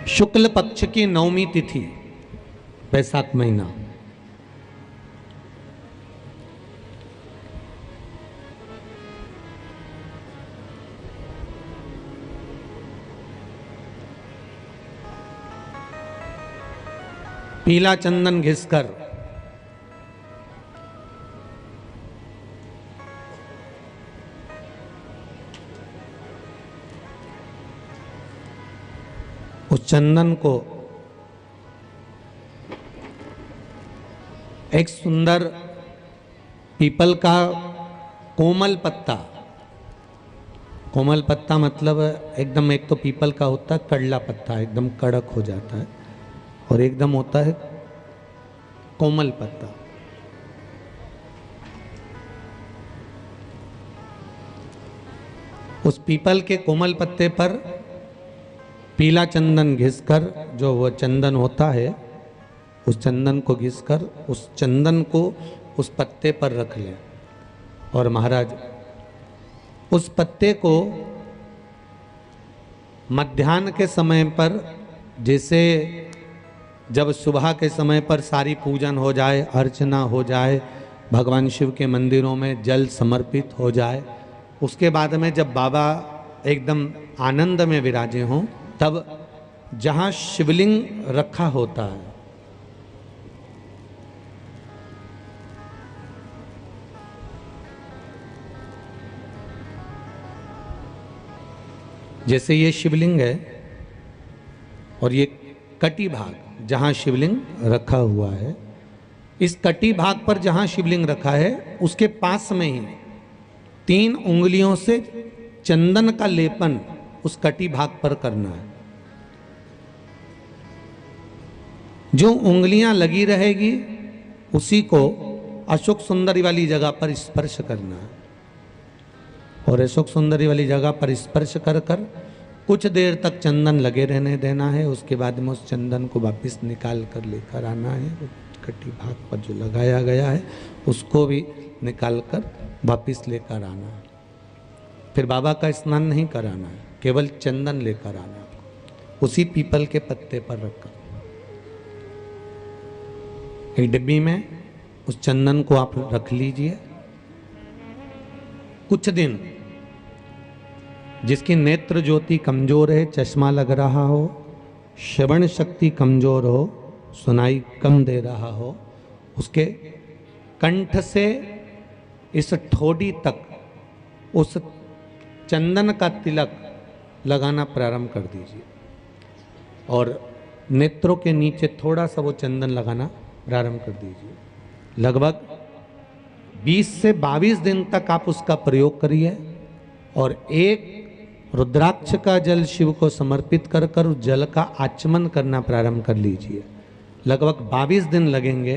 शुक्ल पक्ष की नवमी तिथि, बैसाख महीना। पीला चंदन घिसकर उस चंदन को एक सुंदर पीपल का कोमल पत्ता, कोमल पत्ता मतलब एकदम, एक तो पीपल का होता है कड़ला पत्ता, एकदम कड़क हो जाता है, और एकदम होता है कोमल पत्ता। उस पीपल के कोमल पत्ते पर पीला चंदन घिसकर, जो वो चंदन होता है, उस चंदन को घिसकर उस चंदन को उस पत्ते पर रख लें। और महाराज उस पत्ते को मध्याह्न के समय पर, जैसे जब सुबह के समय पर सारी पूजन हो जाए, अर्चना हो जाए, भगवान शिव के मंदिरों में जल समर्पित हो जाए, उसके बाद में जब बाबा एकदम आनंद में विराजे हों, तब जहाँ शिवलिंग रखा होता है, जैसे ये शिवलिंग है और ये कटी भाग जहाँ शिवलिंग रखा हुआ है, इस कटी भाग पर जहाँ शिवलिंग रखा है उसके पास में ही 3 उंगलियों से चंदन का लेपन उस कटी भाग पर करना है। जो उंगलियां लगी रहेगी उसी को अशोक सुंदरी वाली जगह पर स्पर्श करना है, और अशोक सुंदरी वाली जगह पर स्पर्श कर कर कुछ देर तक चंदन लगे रहने देना है। उसके बाद में उस चंदन को वापस निकाल कर लेकर आना है। कटी भाग पर जो लगाया गया है उसको भी निकाल कर वापस लेकर आना है। फिर बाबा का स्नान नहीं कराना है, केवल चंदन लेकर आना है, उसी पीपल के पत्ते पर रखकर। एक डिब्बी में उस चंदन को आप रख लीजिए। कुछ दिन जिसकी नेत्र ज्योति कमजोर है, चश्मा लग रहा हो, श्रवण शक्ति कमजोर हो, सुनाई कम दे रहा हो, उसके कंठ से इस ठोड़ी तक उस चंदन का तिलक लगाना प्रारंभ कर दीजिए, और नेत्रों के नीचे थोड़ा सा वो चंदन लगाना प्रारंभ कर दीजिए। लगभग 20 से 22 दिन तक आप उसका प्रयोग करिए, और एक रुद्राक्ष का जल शिव को समर्पित कर कर उस जल का आचमन करना प्रारंभ कर लीजिए। लगभग 22 दिन लगेंगे।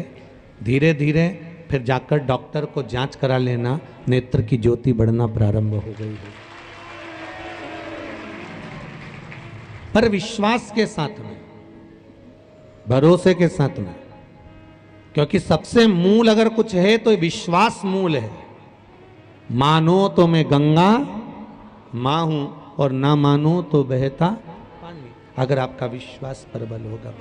धीरे धीरे फिर जाकर डॉक्टर को जांच करा लेना, नेत्र की ज्योति बढ़ना प्रारंभ हो गई है। पर विश्वास के साथ में, भरोसे के साथ में, क्योंकि सबसे मूल अगर कुछ है तो विश्वास मूल है। मानो तो मैं गंगा मां हूं, और ना मानो तो बहता पानी। अगर आपका विश्वास प्रबल होगा,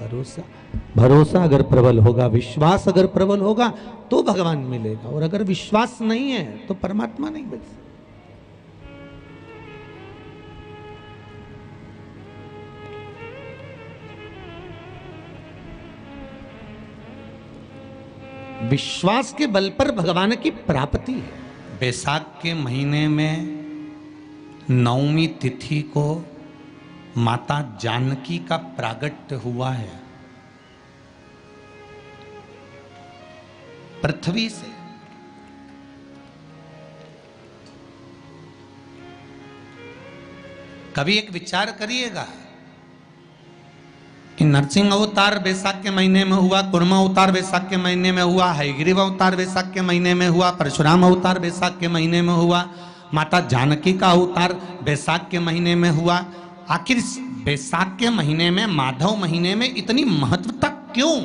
भरोसा अगर प्रबल होगा, विश्वास अगर प्रबल होगा तो भगवान मिलेगा, और अगर विश्वास नहीं है तो परमात्मा नहीं मिल सकता। विश्वास के बल पर भगवान की प्राप्ति है। बैसाख के महीने में नवमी तिथि को माता जानकी का प्रागट्य हुआ है। पृथ्वी से कभी एक विचार करिएगा कि नरसिंह अवतार बैसाख के महीने में हुआ, कुर्मा अवतार बैसाख के महीने में हुआ, हयग्रीव अवतार बैसाख के महीने में हुआ, परशुराम अवतार बैसाख के महीने में हुआ, माता जानकी का अवतार बैसाख के महीने में हुआ। आखिर बैसाख के महीने में, माधव महीने में इतनी महत्वता क्यों?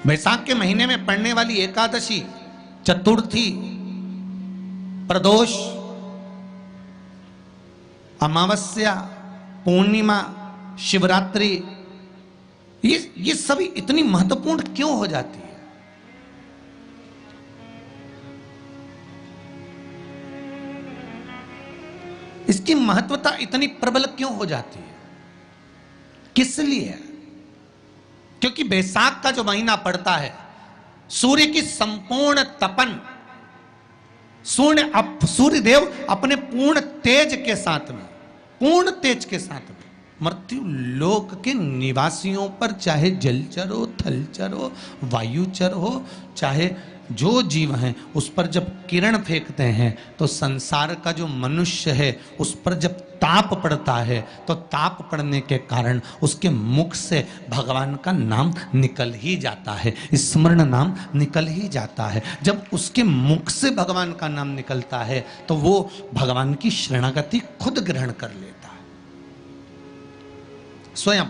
बैसाख के महीने में पड़ने वाली एकादशी चतुर्थी, प्रदोष, अमावस्या, पूर्णिमा, शिवरात्रि, ये सभी इतनी महत्वपूर्ण क्यों हो जाती है? इसकी महत्वता इतनी प्रबल क्यों हो जाती है? किस लिए? क्योंकि बैसाख का जो महीना पड़ता है, सूर्य की संपूर्ण तपन, सूर्य देव अपने पूर्ण तेज के साथ में, पूर्ण तेज के साथ में मृत्यु लोक के निवासियों पर, चाहे जलचर हो, थलचर हो, वायुचर हो, चाहे जो जीव हैं, उस पर जब किरण फेंकते हैं तो संसार का जो मनुष्य है उस पर जब ताप पड़ता है तो ताप पड़ने के कारण उसके मुख से भगवान का नाम निकल ही जाता है, स्मरण नाम निकल ही जाता है। जब उसके मुख से भगवान का नाम निकलता है तो वो भगवान की शरणागति खुद ग्रहण कर लेता है स्वयं।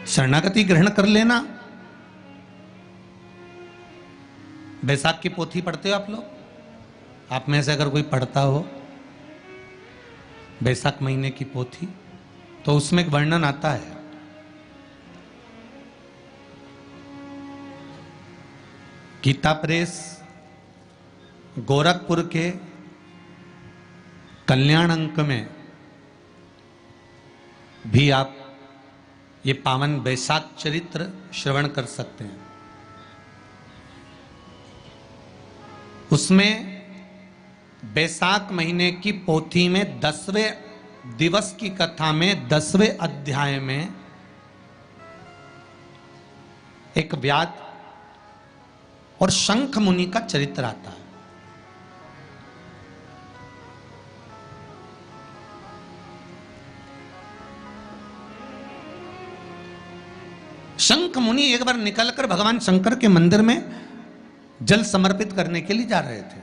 शरणागति ग्रहण कर लेना। बैसाख की पोथी पढ़ते हो आप लोग? आप में से अगर कोई पढ़ता हो बैसाख महीने की पोथी, तो उसमें एक वर्णन आता है, गीता प्रेस गोरखपुर के कल्याण अंक में भी आप ये पावन बैसाख चरित्र श्रवण कर सकते हैं। उसमें बैसाख महीने की पोथी में 10वें दिवस की कथा में 10वें अध्याय में एक व्याध और शंख मुनि का चरित्र आता है। शंख मुनि एक बार निकलकर भगवान शंकर के मंदिर में जल समर्पित करने के लिए जा रहे थे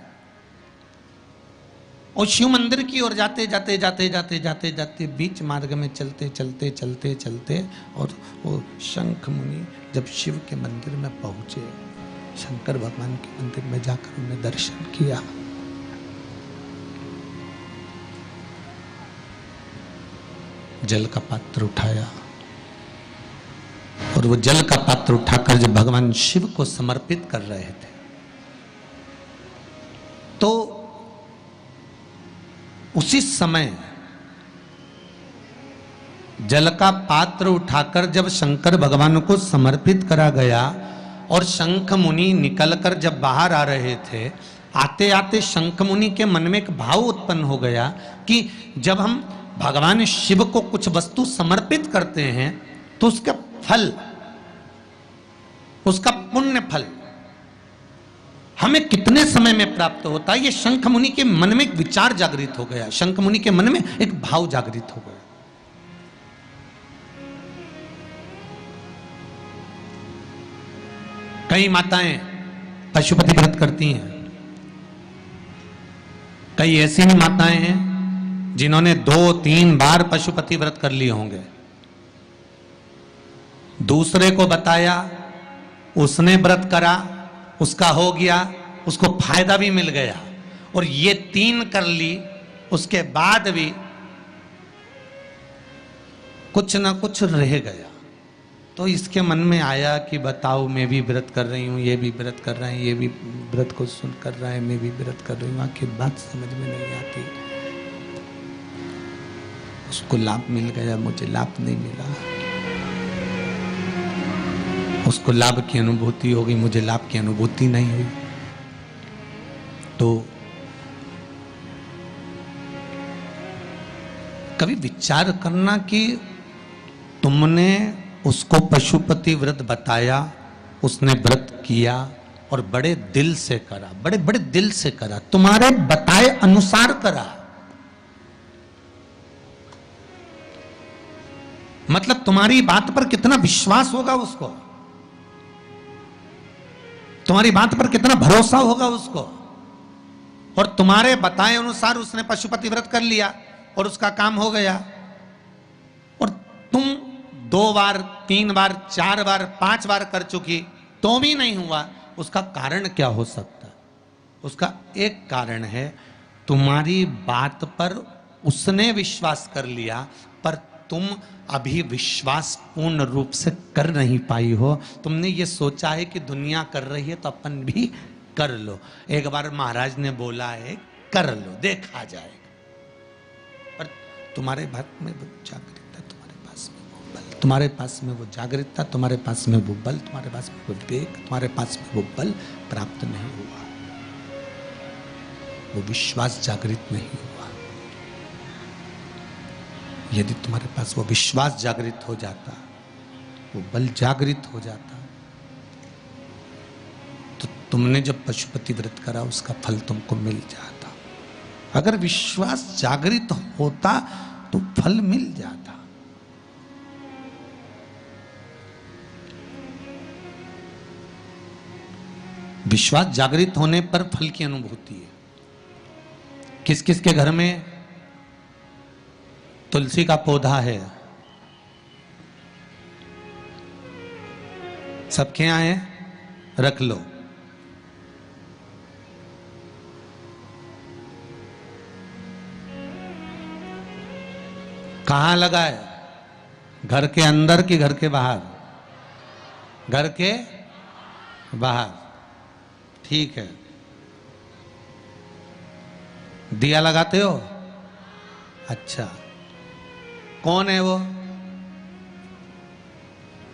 और शिव मंदिर की ओर जाते जाते जाते जाते जाते जाते बीच मार्ग में चलते चलते चलते चलते और वो शंख मुनि जब शिव के मंदिर में पहुंचे, शंकर भगवान के मंदिर में जाकर उन्हें दर्शन किया, जल का पात्र उठाया और वो जल का पात्र उठाकर जब भगवान शिव को समर्पित कर रहे थे तो उसी समय जल का पात्र उठाकर जब शंकर भगवान को समर्पित करा गया और शंख मुनि निकलकर जब बाहर आ रहे थे, आते आते शंख मुनि के मन में एक भाव उत्पन्न हो गया कि जब हम भगवान शिव को कुछ वस्तु समर्पित करते हैं तो उसका फल, उसका पुण्य फल हमें कितने समय में प्राप्त होता है। ये शंख मुनि के मन में एक विचार जागृत हो गया, शंख मुनि के मन में एक भाव जागृत हो गया। कई माताएं पशुपति व्रत करती हैं, कई ऐसी भी माताएं हैं जिन्होंने 2-3 बार पशुपति व्रत कर लिए होंगे, दूसरे को बताया, उसने व्रत करा, उसका हो गया, उसको फायदा भी मिल गया, और ये 3 कर ली, उसके बाद भी कुछ ना कुछ रह गया। तो इसके मन में आया कि बताओ, मैं भी व्रत कर रही हूँ, ये भी व्रत कर रहे हैं, ये भी व्रत को सुन कर रहा है, मैं भी व्रत कर रही हूँ, आखिर बात समझ में नहीं आती। उसको लाभ मिल गया, मुझे लाभ नहीं मिला, उसको लाभ की अनुभूति हो गई, मुझे लाभ की अनुभूति नहीं हुई। तो कभी विचार करना कि तुमने उसको पशुपति व्रत बताया, उसने व्रत किया और बड़े दिल से करा, बड़े बड़े दिल से करा, तुम्हारे बताए अनुसार करा, मतलब तुम्हारी बात पर कितना विश्वास होगा उसको, तुम्हारी बात पर कितना भरोसा होगा उसको, और तुम्हारे बताए अनुसार उसने पशुपति व्रत कर लिया और उसका काम हो गया, और तुम 2 बार, 3 बार, 4 बार, 5 बार कर चुकी तो भी नहीं हुआ, उसका कारण क्या हो सकता है? उसका एक कारण है, तुम्हारी बात पर उसने विश्वास कर लिया, पर तुम अभी विश्वास पूर्ण रूप से कर नहीं पाई हो। तुमने ये सोचा है कि दुनिया कर रही है तो अपन भी कर लो। एक बार महाराज ने बोला है कर लो, देखा जाएगा। पर तुम्हारे बात में वो जागृतता, तुम्हारे पास में वो बल, तुम्हारे पास में वो जागृतता, तुम्हारे पास में वो बल, तुम्हारे पास में वो विवेक, तुम्हारे पास में वो बल प्राप्त नहीं हुआ, वो विश्वास जागृत नहीं हुआ। यदि तुम्हारे पास वो विश्वास जागृत हो जाता, वो बल जागृत हो जाता, तो तुमने जब पशुपति व्रत करा उसका फल तुमको मिल जाता। अगर विश्वास जागृत होता तो फल मिल जाता। विश्वास जागृत होने पर फल की अनुभूति है। किस किस के घर में तुलसी का पौधा है? सबके यहां है? रख लो। कहां लगा है? घर के अंदर कि घर के बाहर? घर के बाहर। ठीक है। दिया लगाते हो? अच्छा, कौन है वो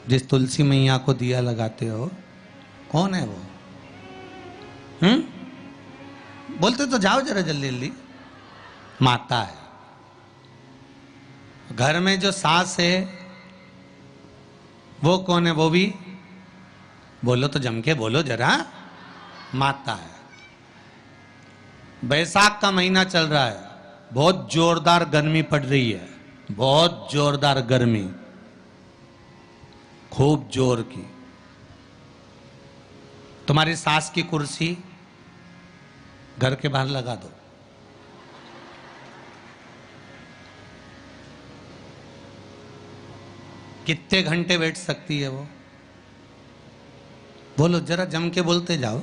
जिस तुलसी मैया को दिया लगाते हो? कौन है वो? बोलते तो जाओ जरा जल्दी जल्दी। माता है। घर में जो सास है वो कौन है? वो भी बोलो तो जम के बोलो जरा। माता है। बैसाख का महीना चल रहा है, बहुत जोरदार गर्मी पड़ रही है, बहुत जोरदार गर्मी, खूब जोर की। तुम्हारी सास की कुर्सी घर के बाहर लगा दो। कितने घंटे बैठ सकती है वो? बोलो जरा, जम के बोलते जाओ।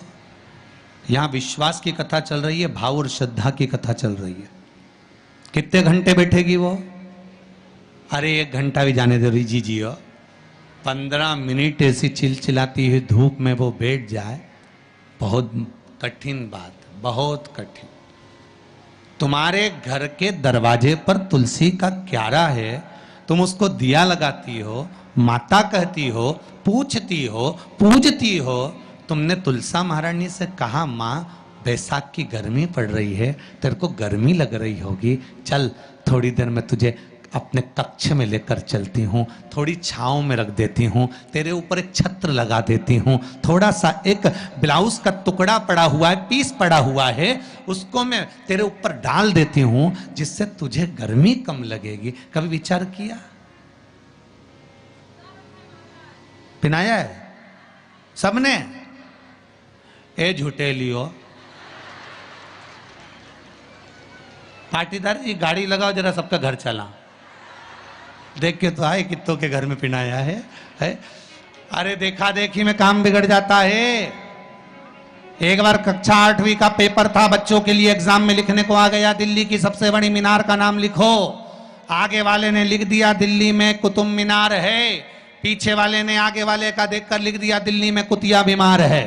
यहां विश्वास की कथा चल रही है, भाव और श्रद्धा की कथा चल रही है। कितने घंटे बैठेगी वो? अरे 1 घंटा भी जाने दो रिजी जी हो। 15 मिनट ऐसी चिलचिलाती हुई धूप में वो बैठ जाए, बहुत कठिन बात, बहुत कठिन। तुम्हारे घर के दरवाजे पर तुलसी का क्यारा है, तुम उसको दिया लगाती हो, माता कहती हो, पूछती हो, पूजती हो। तुमने तुलसा महारानी से कहा, माँ बैसाख की गर्मी पड़ रही है, तेरे को गर्मी लग रही होगी, चल थोड़ी देर में तुझे अपने कक्ष में लेकर चलती हूँ, थोड़ी छांव में रख देती हूँ, तेरे ऊपर एक छत्र लगा देती हूँ, थोड़ा सा एक ब्लाउज का टुकड़ा पड़ा हुआ है, पीस पड़ा हुआ है, उसको मैं तेरे ऊपर डाल देती हूँ, जिससे तुझे गर्मी कम लगेगी। कभी विचार किया? पिनाया है सबने? ए झूठे लियो। पाटीदार जी गाड़ी लगाओ जरा, सबका घर चला। देख के तो आए कित्तों के घर में पिनाया है? अरे देखा देखी में काम बिगड़ जाता है। एक बार कक्षा 8वीं का पेपर था, बच्चों के लिए एग्जाम में लिखने को आ गया, दिल्ली की सबसे बड़ी मीनार का नाम लिखो। आगे वाले ने लिख दिया दिल्ली में कुतुब मीनार है, पीछे वाले ने आगे वाले का देखकर लिख दिया दिल्ली में कुतिया बीमार है।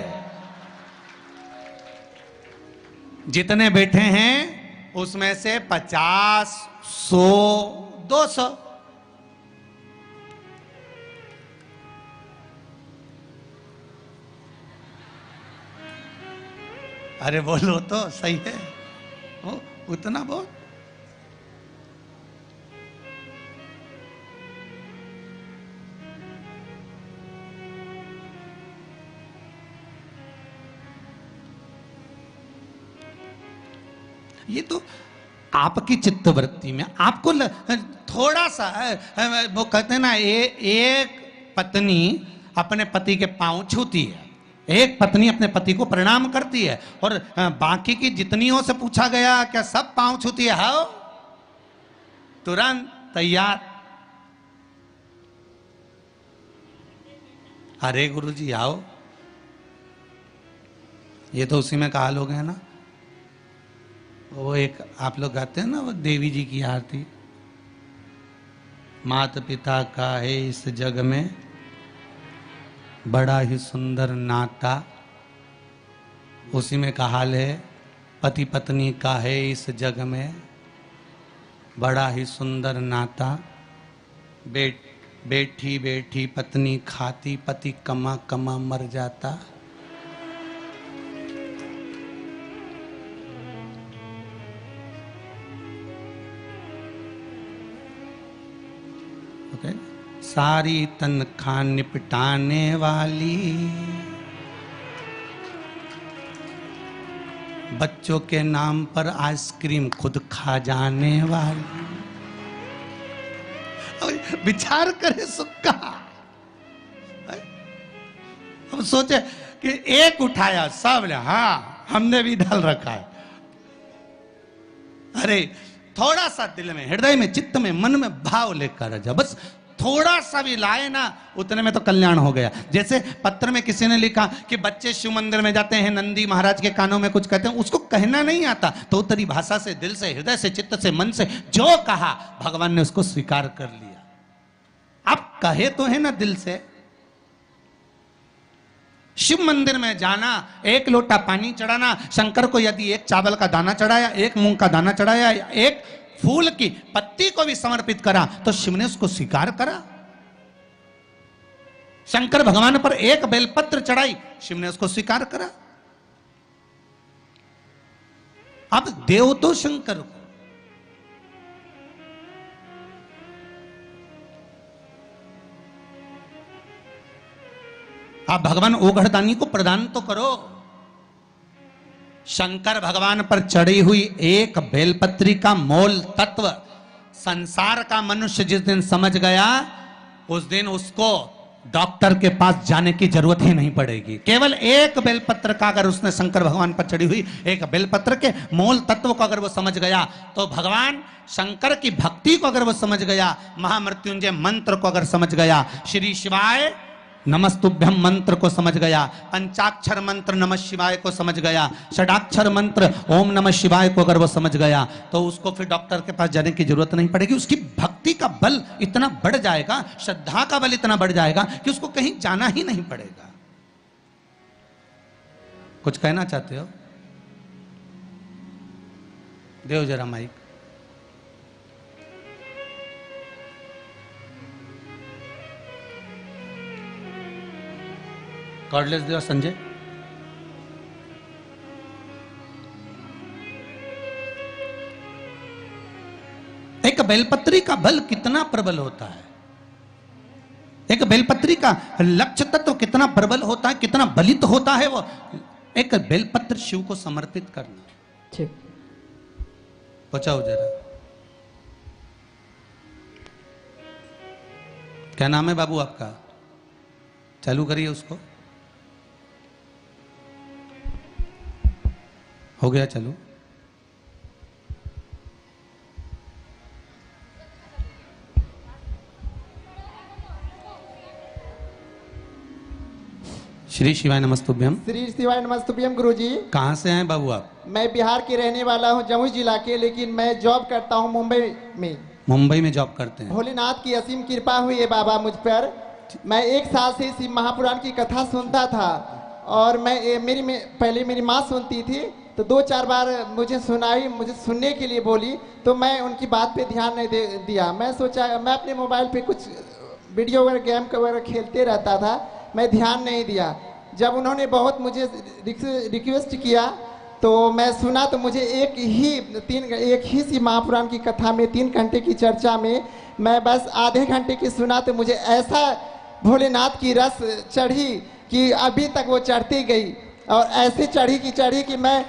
जितने बैठे हैं उसमें से 50, 100, 200 अरे बोलो तो सही है वो, उतना बहुत। ये तो आपकी चित्तवृत्ति में आपको थोड़ा सा वो कहते हैं ना, एक पत्नी अपने पति के पांव छूती है, एक पत्नी अपने पति को प्रणाम करती है, और बाकी की जितनियों से पूछा गया क्या सब पांव छूती है? हाँ, तुरंत तैयार। अरे गुरु जी आओ, ये तो उसी में कहा लोग हैं ना, वो एक आप लोग गाते हैं ना वो देवी जी की आरती, माता पिता का है इस जग में बड़ा ही सुंदर नाता, उसी में का हाल है पति पत्नी का है इस जग में बड़ा ही सुंदर नाता, बैठी बैठी पत्नी खाती, पति कमा कमा मर जाता। ओके, सारी तनख्वाह निपटाने वाली, बच्चों के नाम पर आइसक्रीम खुद खा जाने वाली। विचार करे सुक्का, अब सोचे कि एक उठाया सब ले, हाँ हमने भी डाल रखा है। अरे थोड़ा सा दिल में, हृदय में, चित्त में, मन में भाव लेकर जा, बस थोड़ा सा भी लाए ना, उतने में तो कल्याण हो गया। जैसे पत्र में किसी ने लिखा कि बच्चे शिव मंदिर में जाते हैं, नंदी महाराज के कानों में कुछ कहते हैं, उसको कहना नहीं आता, तो उत्तरी भाषा से, दिल से, हृदय से, चित्त से, मन से जो कहा भगवान ने उसको स्वीकार कर लिया। आप कहे तो है ना दिल से। शिव मंदिर में जाना, एक लोटा पानी चढ़ाना, शंकर को यदि एक चावल का दाना चढ़ाया, एक मूंग का दाना चढ़ाया, एक फूल की पत्ती को भी समर्पित करा, तो शिव ने उसको स्वीकार करा। शंकर भगवान पर एक बेलपत्र चढ़ाई, शिव ने उसको स्वीकार करा। अब देव तो शंकर को, आप भगवान ओघड़दानी को प्रदान तो करो। शंकर भगवान पर चढ़ी हुई एक बेलपत्री का मोल तत्व संसार का मनुष्य जिस दिन समझ गया, उस दिन उसको डॉक्टर के पास जाने की जरूरत ही नहीं पड़ेगी। केवल एक बेलपत्र का अगर उसने शंकर भगवान पर चढ़ी हुई एक बेलपत्र के मोल तत्व को अगर वो समझ गया, तो भगवान शंकर की भक्ति को अगर वो समझ गया, महामृत्युंजय मंत्र को अगर समझ गया, श्री शिवाय नमस्तुभ्यम मंत्र को समझ गया, पंचाक्षर मंत्र नमः शिवाय को समझ गया, षडाक्षर मंत्र ओम नमः शिवाय को अगर वो समझ गया, तो उसको फिर डॉक्टर के पास जाने की जरूरत नहीं पड़ेगी। उसकी भक्ति का बल इतना बढ़ जाएगा, श्रद्धा का बल इतना बढ़ जाएगा कि उसको कहीं जाना ही नहीं पड़ेगा। कुछ कहना चाहते हो? देव जरा माइक। कॉर्डलेस देव संजय। एक बेलपत्री का बल कितना प्रबल होता है, एक बेलपत्री का लक्ष्य तत्व कितना प्रबल होता है, कितना बलित होता है वो। एक बेलपत्र शिव को समर्पित करना। ठीक, बचाओ जरा। क्या नाम है बाबू आपका? चालू करिए उसको। हो गया, चलो। श्री शिवाय नमस्तुभ्यम। श्री शिवाय नमस्तुभ्यम। गुरुजी, कहाँ से हैं बाबू आप? मैं बिहार के रहने वाला हूँ, जमुई जिला के, लेकिन मैं जॉब करता हूँ मुंबई में। मुंबई में जॉब करते हैं। भोलेनाथ की असीम कृपा हुई है बाबा मुझ पर। मैं 1 साल से शिव महापुराण की कथा सुनता था, और पहले मेरी माँ सुनती थी, तो 2-4 बार मुझे सुनाई, मुझे सुनने के लिए बोली, तो मैं उनकी बात पे ध्यान नहीं दिया। मैं सोचा, मैं अपने मोबाइल पे कुछ वीडियो वगैरह, गेम वगैरह खेलते रहता था, मैं ध्यान नहीं दिया। जब उन्होंने बहुत मुझे रिक्वेस्ट किया, तो मैं सुना, तो मुझे एक ही शिव महापुराण की कथा में 3 घंटे की चर्चा में मैं बस आधे घंटे की सुना, तो मुझे ऐसा भोलेनाथ की रस चढ़ी कि अभी तक वो चढ़ती गई, और ऐसे चढ़ी कि मैं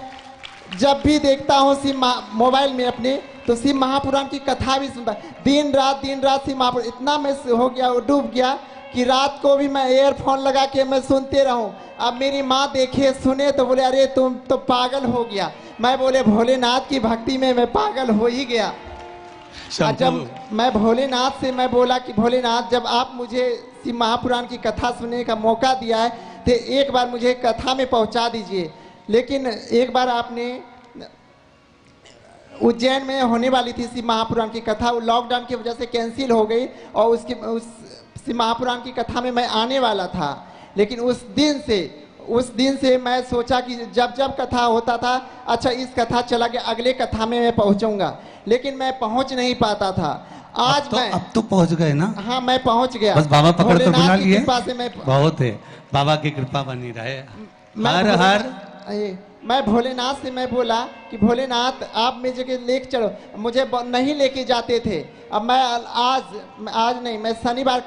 जब भी देखता हूँ मोबाइल में अपने, तो शिव महापुराण की कथा भी सुनता। दिन रात शिव महापुराण, इतना मैं हो गया, डूब गया कि रात को भी मैं ईयरफोन लगा के मैं सुनते रहूं। अब मेरी माँ देखे, सुने, तो बोले अरे तुम तो पागल हो गया। मैं बोले भोलेनाथ की भक्ति में मैं पागल हो ही गया। जब मैं भोलेनाथ से मैं बोला कि भोलेनाथ, जब आप मुझे शिव महापुराण की कथा सुनने का मौका दिया है तो एक बार मुझे कथा में पहुंचा दीजिए। लेकिन एक बार आपने उज्जैन में होने वाली थी शिव महापुराण की कथा, वो लॉकडाउन की वजह से कैंसिल हो गई और उस शिव महापुराण की कथा में मैं आने वाला था। लेकिन उस दिन से मैं सोचा कि जब जब कथा होता था, अच्छा इस कथा चला गया, अगले कथा में मैं पहुंचूंगा, लेकिन मैं पहुंच नहीं पाता था। आज अब तो पहुंच गए ना? हाँ, मैं पहुंच गया। बस बाबा पकड़ कर बुला लिए। मैं बहुत है, बाबा की कृपा बनी रहे। मैं भोलेनाथ से मैं बोला कि भोलेनाथ आप मेरी जगह लेके चलो, मुझे नहीं लेके जाते थे। अब मैं आज नहीं, मैं शनिवार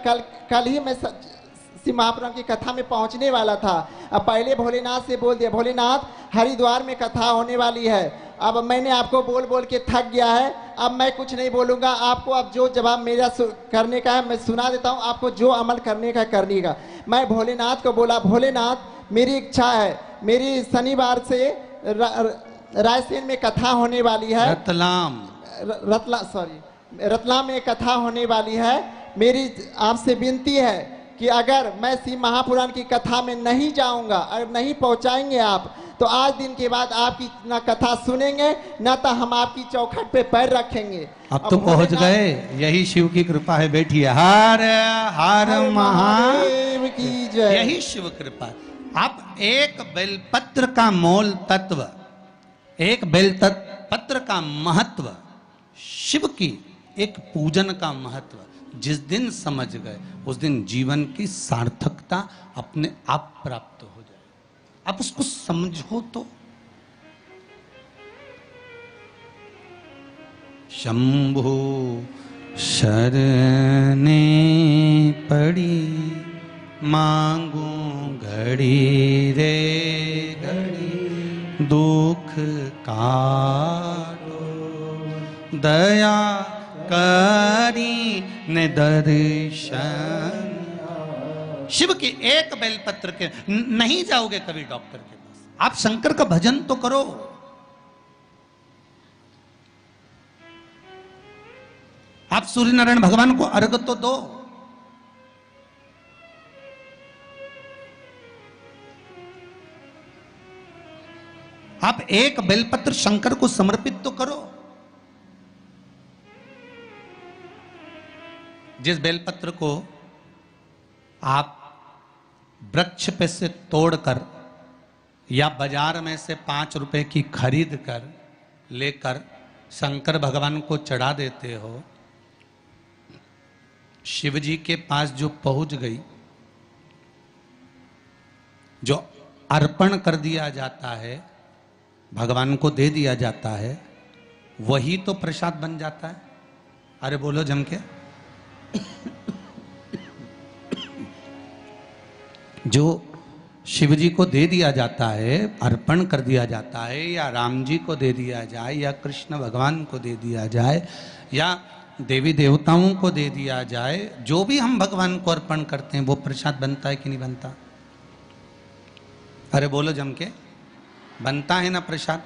कल ही मैं शिव महापुराण की कथा में पहुंचने वाला था। अब पहले भोलेनाथ से बोल दिया, भोलेनाथ हरिद्वार में कथा होने वाली है। अब मैंने आपको बोल बोल के थक गया है, अब मैं कुछ नहीं बोलूँगा आपको। अब जो जवाब मेरा करने का है मैं सुना देता हूँ, आपको जो अमल करने का करने का। मैं भोलेनाथ को बोला, भोलेनाथ मेरी इच्छा है, मेरी शनिवार से रायसेन में कथा होने वाली है, रतलाम में कथा होने वाली है। मेरी आपसे विनती है कि अगर मैं शिव महापुराण की कथा में नहीं जाऊंगा, अगर नहीं पहुंचाएंगे आप, तो आज दिन के बाद आपकी ना कथा सुनेंगे ना तो हम आपकी चौखट पे पैर रखेंगे। अब तो पहुंच गए, यही शिव की कृपा है। बैठिए। हर हर महादेव की जय। यही शिव कृपा। आप एक बेलपत्र का मोल तत्व, एक बेलपत्र का महत्व, शिव की एक पूजन का महत्व जिस दिन समझ गए, उस दिन जीवन की सार्थकता अपने आप प्राप्त हो जाए। आप उसको समझो तो। शंभु शरणे पड़ी मांगू घड़ी रे घड़ी, दुख काटो दया करी ने दर्शन। शिव की एक बेलपत्र के नहीं जाओगे कभी डॉक्टर के पास, आप शंकर का भजन तो करो। आप सूर्य नारायण भगवान को अर्घ तो दो। आप एक बेलपत्र शंकर को समर्पित तो करो। जिस बेलपत्र को आप वृक्ष पे से तोड़कर या बाजार में से 5 रुपए की खरीद कर लेकर शंकर भगवान को चढ़ा देते हो, शिव जी के पास जो पहुंच गई, जो अर्पण कर दिया जाता है, भगवान को दे दिया जाता है, वही तो प्रसाद बन जाता है। अरे बोलो जम के। जो शिव जी को दे दिया जाता है, अर्पण कर दिया जाता है, या राम जी को दे दिया जाए, या कृष्ण भगवान को दे दिया जाए, या देवी देवताओं को दे दिया जाए, जो भी हम भगवान को अर्पण करते हैं वो प्रसाद बनता है कि नहीं बनता? अरे बोलो जम के। बनता है ना प्रसाद।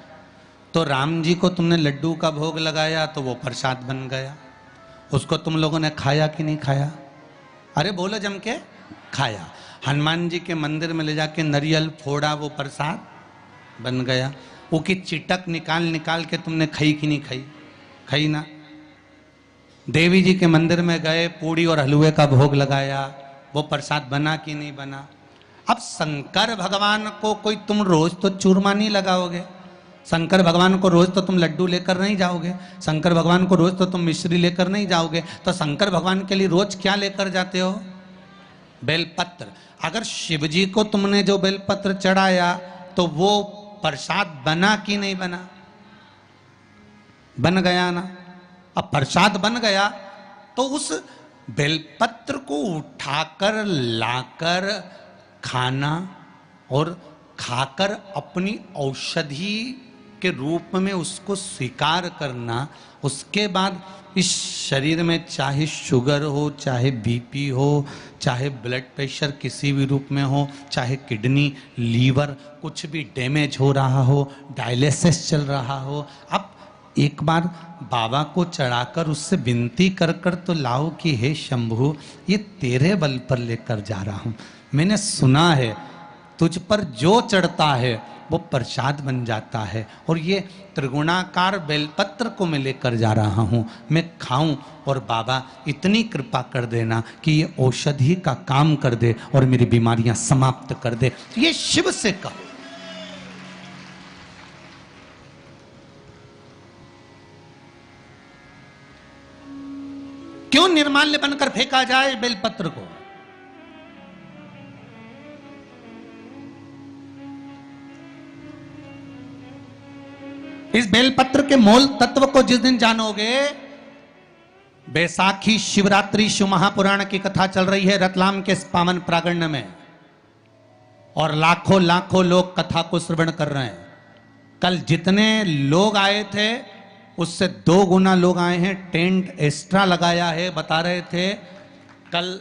तो राम जी को तुमने लड्डू का भोग लगाया तो वो प्रसाद बन गया, उसको तुम लोगों ने खाया कि नहीं खाया? अरे बोलो जम के। खाया। हनुमान जी के मंदिर में ले जाके नारियल फोड़ा, वो प्रसाद बन गया। वो की चिटक निकाल निकाल के तुमने खाई कि नहीं खाई? खाई ना। देवी जी के मंदिर में गए, पूड़ी और हलवे का भोग लगाया, वो प्रसाद बना कि नहीं बना? अब शंकर भगवान को कोई तुम रोज तो चूरमा नहीं लगाओगे, शंकर भगवान को रोज तो तुम लड्डू लेकर नहीं जाओगे, शंकर भगवान को रोज तो तुम मिश्री लेकर नहीं जाओगे। तो शंकर भगवान के लिए रोज क्या लेकर जाते हो? बेलपत्र। अगर शिव जी को तुमने जो बेलपत्र चढ़ाया तो वो प्रसाद बना कि नहीं बना? बन गया ना। अब प्रसाद बन गया तो उस बेलपत्र को उठाकर लाकर खाना और खाकर अपनी औषधि के रूप में उसको स्वीकार करना। उसके बाद इस शरीर में चाहे शुगर हो, चाहे बीपी हो, चाहे ब्लड प्रेशर किसी भी रूप में हो, चाहे किडनी, लीवर कुछ भी डैमेज हो रहा हो, डायलिसिस चल रहा हो, अब एक बार बाबा को चढ़ाकर उससे विनती कर कर तो लाओ कि हे शंभु, ये तेरे बल पर लेकर जा रहा हूं। मैंने सुना है तुझ पर जो चढ़ता है वो प्रसाद बन जाता है, और ये त्रिगुणाकार बेलपत्र को मैं लेकर जा रहा हूं, मैं खाऊं और बाबा इतनी कृपा कर देना कि ये औषधि का काम कर दे और मेरी बीमारियां समाप्त कर दे। ये शिव से कहो। क्यों निर्माल्य बनकर फेंका जाए बेलपत्र को? इस बेलपत्र के मूल तत्व को जिस दिन जानोगे, बैसाखी शिवरात्रि शिव महापुराण की कथा चल रही है रतलाम के पावन प्रांगण में, और लाखों लाखों लोग कथा को श्रवण कर रहे हैं। कल जितने लोग आए थे उससे 2 गुना लोग आए हैं, टेंट एक्स्ट्रा लगाया है। बता रहे थे कल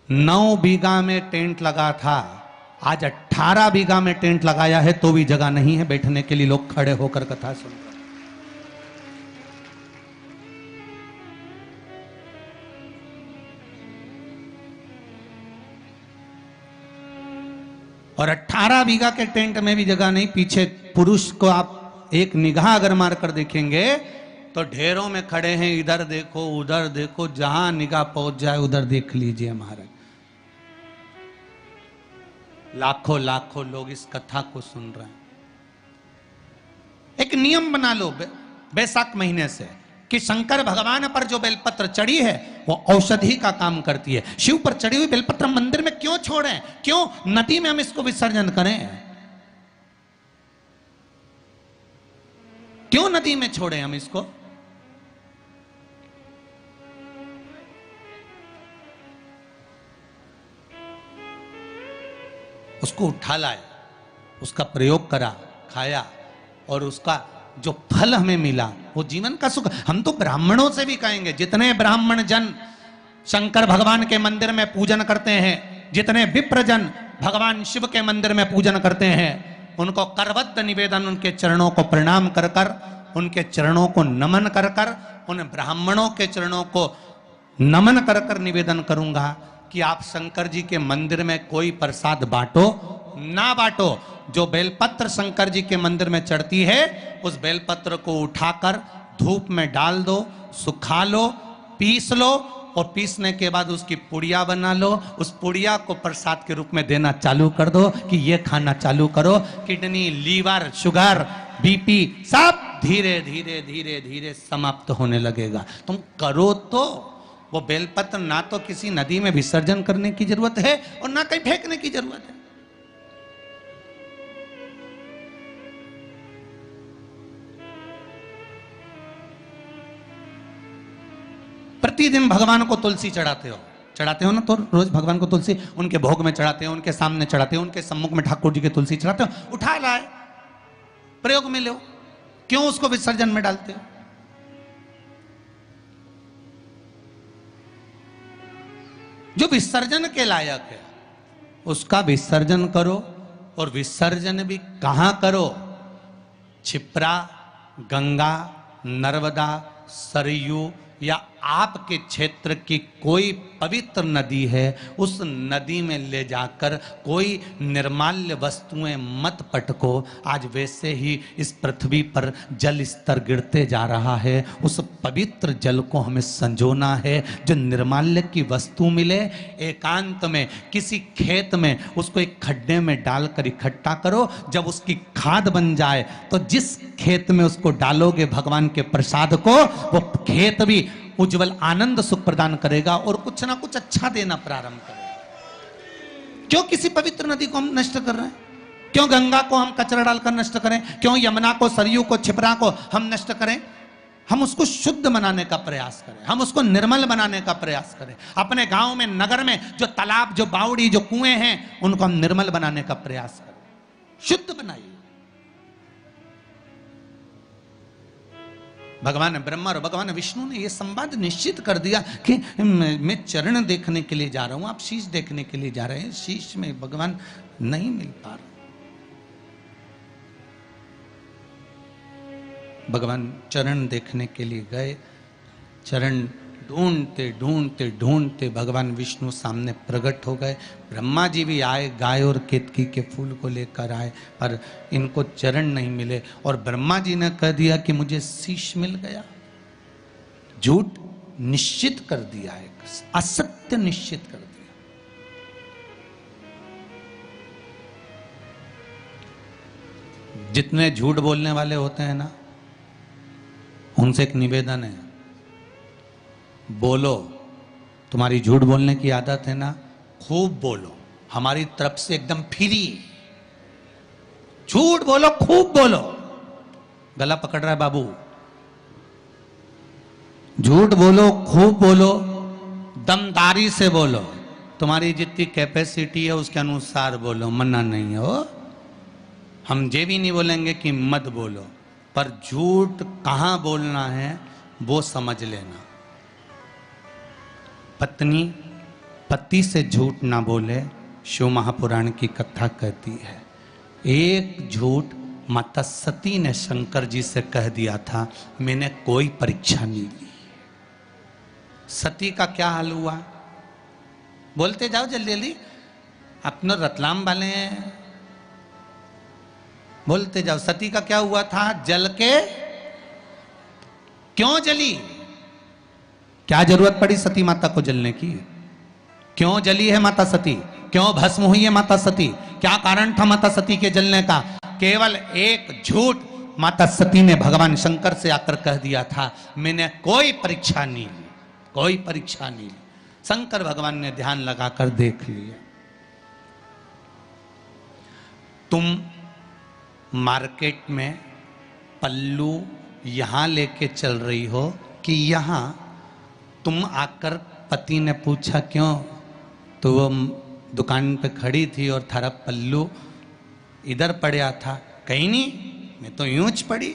9 बीघा में टेंट लगा था, आज 18 बीघा में टेंट लगाया है, तो भी जगह नहीं है बैठने के लिए, लोग खड़े होकर कथा सुन रहे हैं। और 18 बीघा के टेंट में भी जगह नहीं। पीछे पुरुष को आप एक निगाह अगर मार कर देखेंगे तो ढेरों में खड़े हैं, इधर देखो उधर देखो, जहां निगाह पहुंच जाए उधर देख लीजिए महाराज। लाखों लाखों लोग इस कथा को सुन रहे हैं। एक नियम बना लो बैसाख महीने से कि शंकर भगवान पर जो बेलपत्र चढ़ी है वो औषधि का काम करती है। शिव पर चढ़ी हुई बेलपत्र मंदिर में क्यों छोड़ें? क्यों नदी में हम इसको विसर्जन करें? क्यों नदी में छोड़ें हम इसको? उसको उठा लाए, उसका प्रयोग करा, खाया, और उसका जो फल हमें मिला वो जीवन का सुख। हम तो ब्राह्मणों से भी कहेंगे, जितने ब्राह्मण जन शंकर भगवान के मंदिर में पूजन करते हैं, जितने विप्र जन भगवान शिव के मंदिर में पूजन करते हैं, उनको करबद्ध निवेदन, उनके चरणों को प्रणाम कर कर, उनके चरणों को नमन कर कर, उन ब्राह्मणों के चरणों को नमन कर कर निवेदन करूंगा कि आप शंकर जी के मंदिर में कोई प्रसाद बांटो ना बांटो, जो बेलपत्र शंकर जी के मंदिर में चढ़ती है उस बेलपत्र को उठाकर धूप में डाल दो, सुखा लो, पीस लो, और पीसने के बाद उसकी पुड़िया बना लो। उस पुड़िया को प्रसाद के रूप में देना चालू कर दो कि ये खाना चालू करो। किडनी, लीवर, शुगर, बीपी सब धीरे धीरे धीरे धीरे समाप्त होने लगेगा। तुम करो तो वो बेलपत्र ना तो किसी नदी में विसर्जन करने की जरूरत है और ना कहीं फेंकने की जरूरत है। प्रतिदिन भगवान को तुलसी चढ़ाते हो ना? तो रोज भगवान को तुलसी उनके भोग में चढ़ाते हो, उनके सामने चढ़ाते हो, उनके सम्मुख में ठाकुर जी की तुलसी चढ़ाते हो। उठा लाए, प्रयोग में लो, क्यों उसको विसर्जन में डालते हो? जो विसर्जन के लायक है उसका विसर्जन करो, और विसर्जन भी कहां करो? क्षिप्रा, गंगा, नर्मदा, सरयू या आपके क्षेत्र की कोई पवित्र नदी है, उस नदी में ले जाकर कोई निर्माल्य वस्तुएं मत पटको। आज वैसे ही इस पृथ्वी पर जल स्तर गिरते जा रहा है, उस पवित्र जल को हमें संजोना है। जो निर्माल्य की वस्तु मिले, एकांत में किसी खेत में उसको एक खड्डे में डालकर इकट्ठा करो। जब उसकी खाद बन जाए तो जिस खेत में उसको डालोगे भगवान के प्रसाद को, वो खेत भी उज्जवल आनंद सुख प्रदान करेगा और कुछ ना कुछ अच्छा देना प्रारंभ करेगा। क्यों किसी पवित्र नदी को हम नष्ट कर रहे हैं? क्यों गंगा को हम कचरा डालकर नष्ट करें? क्यों यमुना को, सरयू को, क्षिप्रा को हम नष्ट करें? हम उसको शुद्ध बनाने का प्रयास करें, हम उसको निर्मल बनाने का प्रयास करें। अपने गांव में, नगर में जो तालाब, जो बावड़ी, जो कुएं हैं, उनको हम निर्मल बनाने का प्रयास करें, शुद्ध बनाइए। भगवान ब्रह्मा और भगवान विष्णु ने यह संवाद निश्चित कर दिया कि मैं चरण देखने के लिए जा रहा हूं, आप शीश देखने के लिए जा रहे हैं। शीश में भगवान नहीं मिल पा रहा। भगवान चरण देखने के लिए गए। चरण ढूंढते ढूंढते ढूंढते भगवान विष्णु सामने प्रकट हो गए। ब्रह्मा जी भी आए, गाय और केतकी के फूल को लेकर आए, पर इनको चरण नहीं मिले। और ब्रह्मा जी ने कह दिया कि मुझे शीश मिल गया। झूठ निश्चित कर दिया, एक असत्य निश्चित कर दिया। जितने झूठ बोलने वाले होते हैं ना, उनसे एक निवेदन है, बोलो। तुम्हारी झूठ बोलने की आदत है ना, खूब बोलो, हमारी तरफ से एकदम फ्री। झूठ बोलो, खूब बोलो। गला पकड़ रहा है बाबू। झूठ बोलो, खूब बोलो, दमदारी से बोलो। तुम्हारी जितनी कैपेसिटी है उसके अनुसार बोलो, मना नहीं हो। हम ये भी नहीं बोलेंगे कि मत बोलो, पर झूठ कहां बोलना है वो समझ लेना। पत्नी पति से झूठ ना बोले, शिव महापुराण की कथा कहती है। एक झूठ माता सती ने शंकर जी से कह दिया था, मैंने कोई परीक्षा नहीं ली। सती का क्या हाल हुआ? बोलते जाओ जल्दी जल्दी, अपने रतलाम वाले हैं, बोलते जाओ। सती का क्या हुआ था? जल के क्यों जली? क्या जरूरत पड़ी सती माता को जलने की? क्यों जली है माता सती? क्यों भस्म हुई है माता सती? क्या कारण था माता सती के जलने का? केवल एक झूठ माता सती ने भगवान शंकर से आकर कह दिया था, मैंने कोई परीक्षा नहीं ली, कोई परीक्षा नहीं ली। शंकर भगवान ने ध्यान लगाकर देख लिया। तुम मार्केट में पल्लू यहां लेके चल रही हो कि यहां? तुम आकर पति ने पूछा क्यों, तो वो दुकान पे खड़ी थी और थारा पल्लू इधर पड़ा था। कहीं नहीं, मैं तो यूं च पड़ी।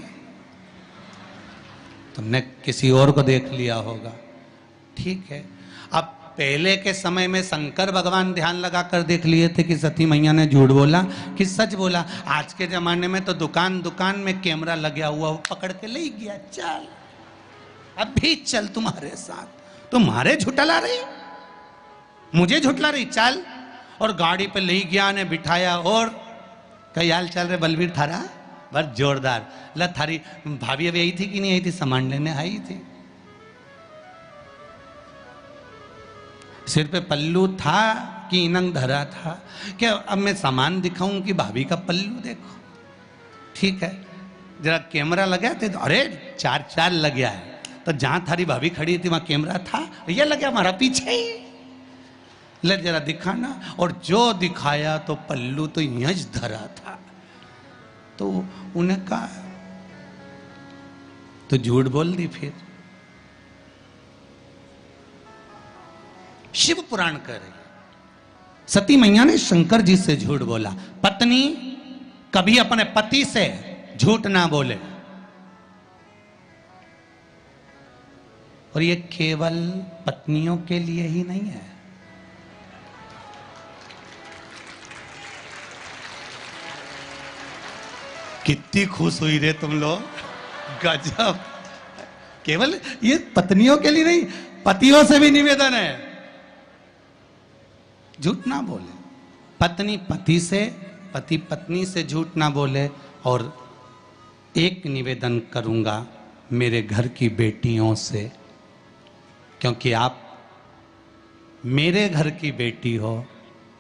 तुमने किसी और को देख लिया होगा। ठीक है, अब पहले के समय में शंकर भगवान ध्यान लगाकर देख लिए थे कि सती मैया ने झूठ बोला कि सच बोला। आज के जमाने में तो दुकान दुकान में कैमरा लगा हुआ, वो पकड़ के ले गया, चल अब भी चल तुम्हारे साथ। तुम्हारे झुटला रही, मुझे झुटला रही, चल। और गाड़ी पे ले गया ने बिठाया। और कई हाल चल रहे बलवीर थारा? बस जोरदार। ला थारी भाभी अभी आई थी कि नहीं आई थी? सामान लेने आई थी। सिर पे पल्लू था कि इनंग धरा था? क्या अब मैं सामान दिखाऊं कि भाभी का पल्लू देखो? ठीक है, जरा कैमरा लगा थे तो अरे चार चार लग गया है। तो जहां थारी भाभी खड़ी थी वहां कैमरा था, ये लग गया हमारा पीछे ही। ले जरा दिखाना। और जो दिखाया तो पल्लू तो यंज धरा था। तो उन्हें कहा, तो झूठ बोल दी। फिर शिव पुराण कह रही है, सती मैया ने शंकर जी से झूठ बोला। पत्नी कभी अपने पति से झूठ ना बोले। और ये केवल पत्नियों के लिए ही नहीं है। कितनी खुश हुई रे तुम लोग, गजब। केवल ये पत्नियों के लिए नहीं, पतियों से भी निवेदन है, झूठ ना बोले। पत्नी पति से, पति पत्नी से झूठ ना बोले। और एक निवेदन करूंगा मेरे घर की बेटियों से, क्योंकि आप मेरे घर की बेटी हो,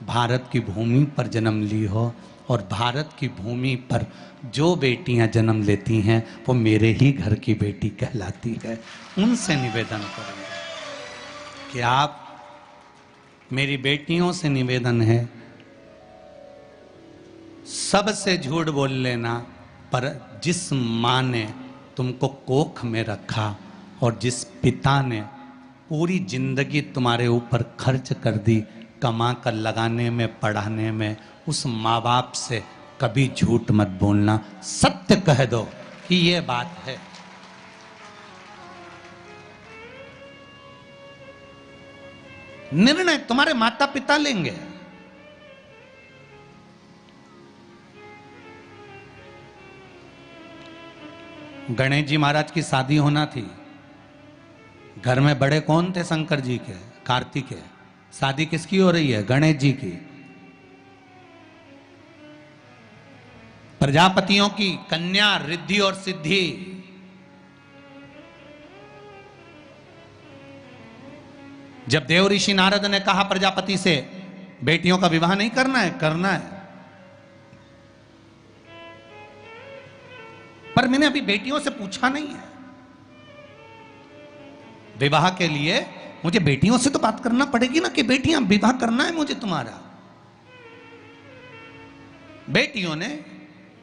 भारत की भूमि पर जन्म ली हो, और भारत की भूमि पर जो बेटियां जन्म लेती हैं वो मेरे ही घर की बेटी कहलाती है। उनसे निवेदन करूंगा कि आप, मेरी बेटियों से निवेदन है, सबसे झूठ बोल लेना, पर जिस माँ ने तुमको कोख में रखा और जिस पिता ने पूरी जिंदगी तुम्हारे ऊपर खर्च कर दी, कमा कर लगाने में, पढ़ाने में, उस माँ बाप से कभी झूठ मत बोलना। सत्य कह दो कि ये बात है। निर्णय तुम्हारे माता पिता लेंगे। गणेश जी महाराज की शादी होना थी। घर में बड़े कौन थे? शंकर जी के, कार्तिक है। शादी किसकी हो रही है? गणेश जी की। प्रजापतियों की कन्या रिद्धि और सिद्धि। जब देव ऋषि नारद ने कहा प्रजापति से बेटियों का विवाह नहीं करना है, करना है, पर मैंने अभी बेटियों से पूछा नहीं है। विवाह के लिए मुझे बेटियों से तो बात करना पड़ेगी ना कि बेटियां विवाह करना है मुझे तुम्हारा। बेटियों ने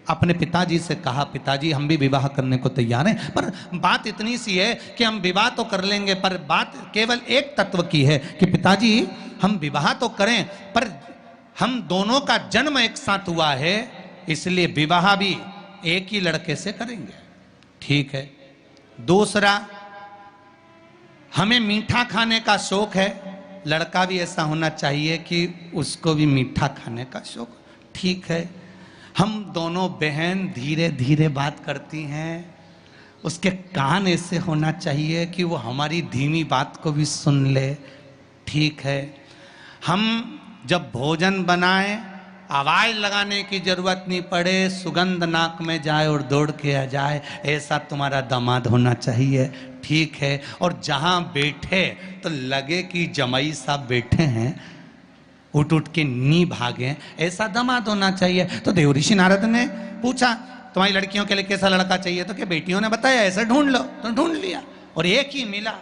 अपने पिताजी से कहा, पिताजी हम भी विवाह करने को तैयार हैं, पर बात इतनी सी है कि हम विवाह तो कर लेंगे, पर बात केवल एक तत्व की है कि पिताजी हम विवाह तो करें, पर हम दोनों का जन्म एक साथ हुआ है, इसलिए विवाह भी एक ही लड़के से करेंगे। ठीक है। दूसरा, हमें मीठा खाने का शौक है, लड़का भी ऐसा होना चाहिए कि उसको भी मीठा खाने का शौक। ठीक है। हम दोनों बहन धीरे धीरे बात करती हैं, उसके कान ऐसे होना चाहिए कि वो हमारी धीमी बात को भी सुन ले। ठीक है। हम जब भोजन बनाएं, आवाज लगाने की जरूरत नहीं पड़े, सुगंध नाक में जाए और दौड़ के आ जाए, ऐसा तुम्हारा दामाद होना चाहिए। ठीक है। और जहां बैठे तो लगे कि जमाई साहब बैठे हैं, उठ उठ के नी भागे, ऐसा दामाद होना चाहिए। तो देव ऋषि नारद ने पूछा तुम्हारी लड़कियों के लिए कैसा लड़का चाहिए? तो क्या बेटियों ने बताया ऐसा ढूंढ लो, तो ढूंढ लिया और एक ही मिला।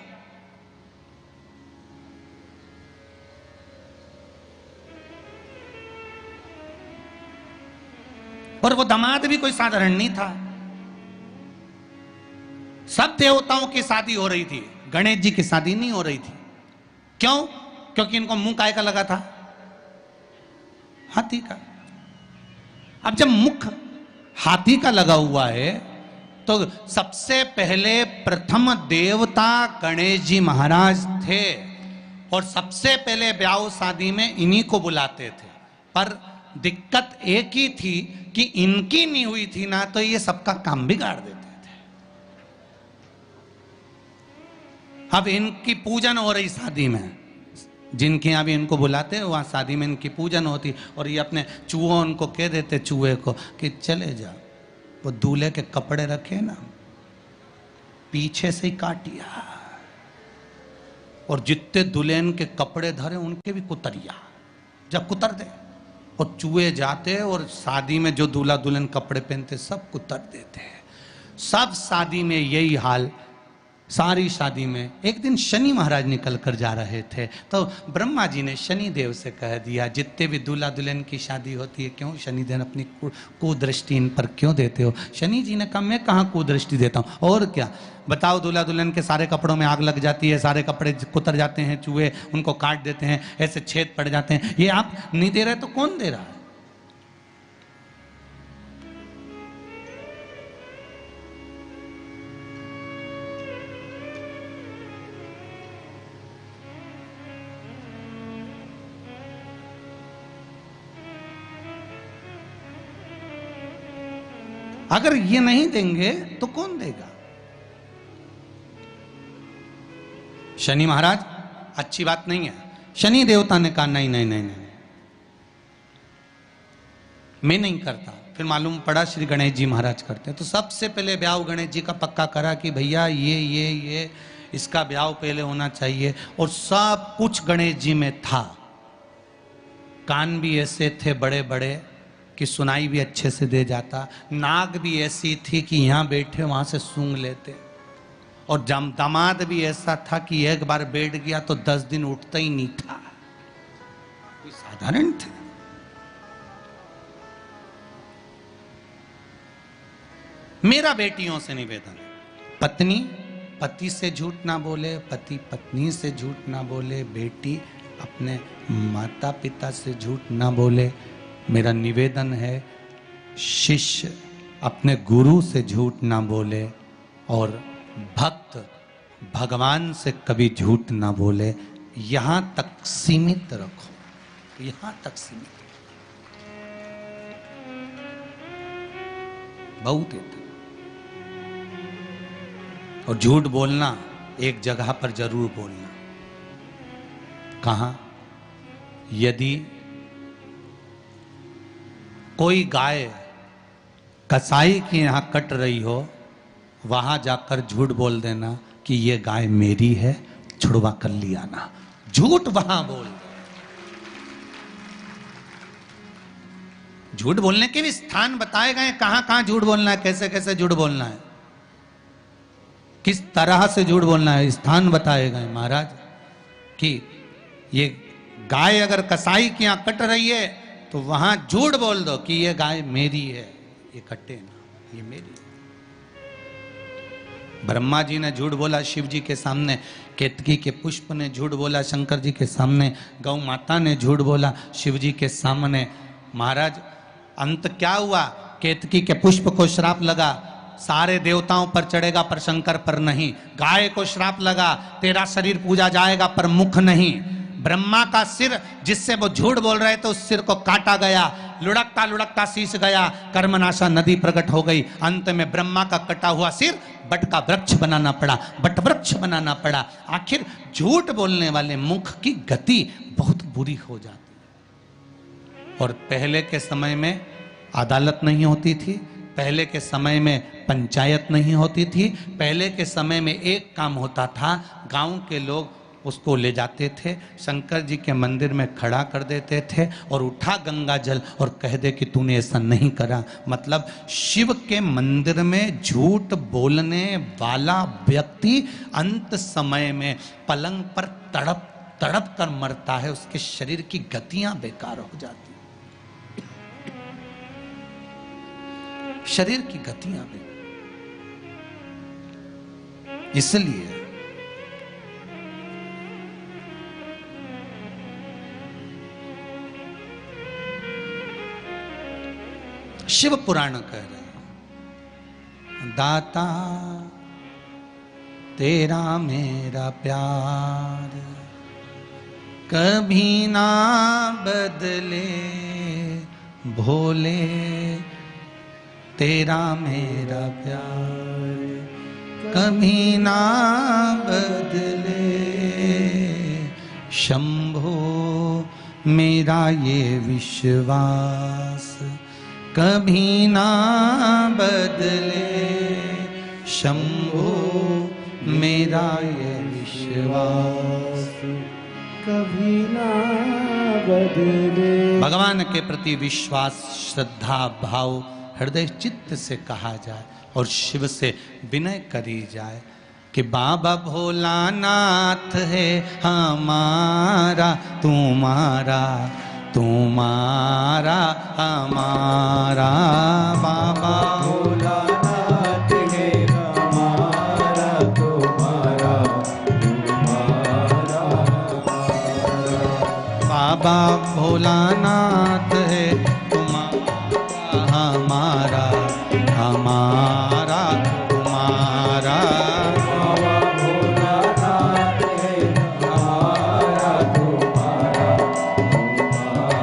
और वो दामाद भी कोई साधारण नहीं था। सब देवताओं की शादी हो रही थी, गणेश जी की शादी नहीं हो रही थी। क्यों? क्योंकि इनको मुंह काय का लगा था? हाथी का। अब जब मुख हाथी का लगा हुआ है तो सबसे पहले प्रथम देवता गणेश जी महाराज थे और सबसे पहले ब्याह शादी में इन्हीं को बुलाते थे। पर दिक्कत एक ही थी कि इनकी नहीं हुई थी ना, तो ये सबका काम बिगाड़ देते थे। अब इनकी पूजन हो रही शादी में, जिनके यहाँ भी इनको बुलाते हैं वहाँ शादी में इनकी पूजन होती, और ये अपने चूहों उनको कह देते चूहे को कि चले जा, वो दूल्हे के कपड़े रखे ना पीछे से ही काटिया, और जितने दुल्हन के कपड़े धरे उनके भी कुतरिया, जब कुतर दे। और चूहे जाते और शादी में जो दूल्हा दुल्हन कपड़े पहनते सब कुतर देते हैं। सब शादी में यही हाल। सारी शादी में एक दिन शनि महाराज निकल कर जा रहे थे, तो ब्रह्मा जी ने शनि देव से कह दिया जितने भी दूल्हा दुल्हन की शादी होती है, क्यों शनि देव अपनी कुदृष्टि इन पर क्यों देते हो? शनि जी ने कहा मैं कहाँ कुदृष्टि देता हूँ, और क्या बताओ, दूल्हा दुल्हन के सारे कपड़ों में आग लग जाती है, सारे कपड़े कुतर जाते हैं, चूहे उनको काट देते हैं, ऐसे छेद पड़ जाते हैं, ये आप नहीं दे रहे तो कौन दे रहा है? अगर ये नहीं देंगे तो कौन देगा? शनि महाराज अच्छी बात नहीं है। शनि देवता ने कहा नहीं नहीं नहीं नहीं, मैं नहीं करता। फिर मालूम पड़ा श्री गणेश जी महाराज करते हैं। तो सबसे पहले ब्याह गणेश जी का पक्का करा कि भैया ये इसका ब्याह पहले होना चाहिए, और सब कुछ गणेश जी में था। कान भी ऐसे थे बड़े बड़े कि सुनाई भी अच्छे से दे जाता, नाक भी ऐसी थी कि यहाँ बैठे वहां से सूंघ लेते, और दामाद भी ऐसा था कि एक बार बैठ गया तो 10 दिन उठता ही नहीं था। कोई साधारण थे? मेरा बेटियों से निवेदन है, पत्नी पति से झूठ ना बोले, पति पत्नी से झूठ ना बोले, बेटी अपने माता पिता से झूठ ना बोले। मेरा निवेदन है शिष्य अपने गुरु से झूठ ना बोले, और भक्त भगवान से कभी झूठ ना बोले। यहां तक सीमित रखो, यहां तक सीमित, बहुत है। और झूठ बोलना एक जगह पर जरूर बोलना। कहां? यदि कोई गाय कसाई के यहां कट रही हो, वहां जाकर झूठ बोल देना कि ये गाय मेरी है, छुड़वा कर लिया ना। झूठ वहां बोल। झूठ बोलने के भी स्थान बताए गए, कहां कहां झूठ बोलना है, कैसे कैसे झूठ बोलना है, किस तरह से झूठ बोलना है, स्थान बताए गए महाराज। कि ये गाय अगर कसाई की यहां कट रही है तो वहां झूठ बोल दो कि ये गाय मेरी है, ये कटे ना, ये मेरी है। ब्रह्मा जी ने झूठ बोला शिव जी के सामने, केतकी के पुष्प ने झूठ बोला शंकर जी के सामने, गौ माता ने झूठ बोला शिव जी के सामने। महाराज अंत क्या हुआ? केतकी के पुष्प को श्राप लगा, सारे देवताओं पर चढ़ेगा पर शंकर पर नहीं। गाय को श्राप लगा, तेरा शरीर पूजा जाएगा पर मुख नहीं। ब्रह्मा का सिर जिससे वो झूठ बोल रहे थे, उस सिर को काटा गया, लुढ़कता लुढ़कता शीश गया, कर्मनाशा नदी प्रकट हो गई। अंत में ब्रह्मा का कटा हुआ सिर बट का वृक्ष बनाना पड़ा, बट वृक्ष बनाना पड़ा। आखिर झूठ बोलने वाले मुख की गति बहुत बुरी हो जाती। और पहले के समय में अदालत नहीं होती थी, पहले के समय में पंचायत नहीं होती थी, पहले के समय में एक काम होता था, गांव के लोग उसको ले जाते थे, शंकर जी के मंदिर में खड़ा कर देते थे और उठा गंगा जल और कह दे कि तूने ऐसा नहीं करा। मतलब शिव के मंदिर में झूठ बोलने वाला व्यक्ति अंत समय में पलंग पर तड़प तड़प कर मरता है, उसके शरीर की गतियां बेकार हो जाती, शरीर की गतियां बेकार। इसलिए शिव पुराण कह रहे हैं, दाता तेरा मेरा प्यार कभी ना बदले, भोले तेरा मेरा प्यार कभी ना बदले, शंभो मेरा ये विश्वास कभी ना बदले, शंभो मेरा ये विश्वास कभी ना बदले। भगवान के प्रति विश्वास, श्रद्धा, भाव हृदय चित्त से कहा जाए और शिव से विनय करी जाए कि बाबा भोलानाथ है हमारा, तुम्हारा तुम्हारा हमारा, बाबा भोलानाथ है हमारा, तुम्हारा तुम्हारा बाबा भोलानाथ है तुम्हारा हमारा, हमारा तुम्हारा, बाबा भोलानाथ है हमारा, तुम्हारा तुम्हारा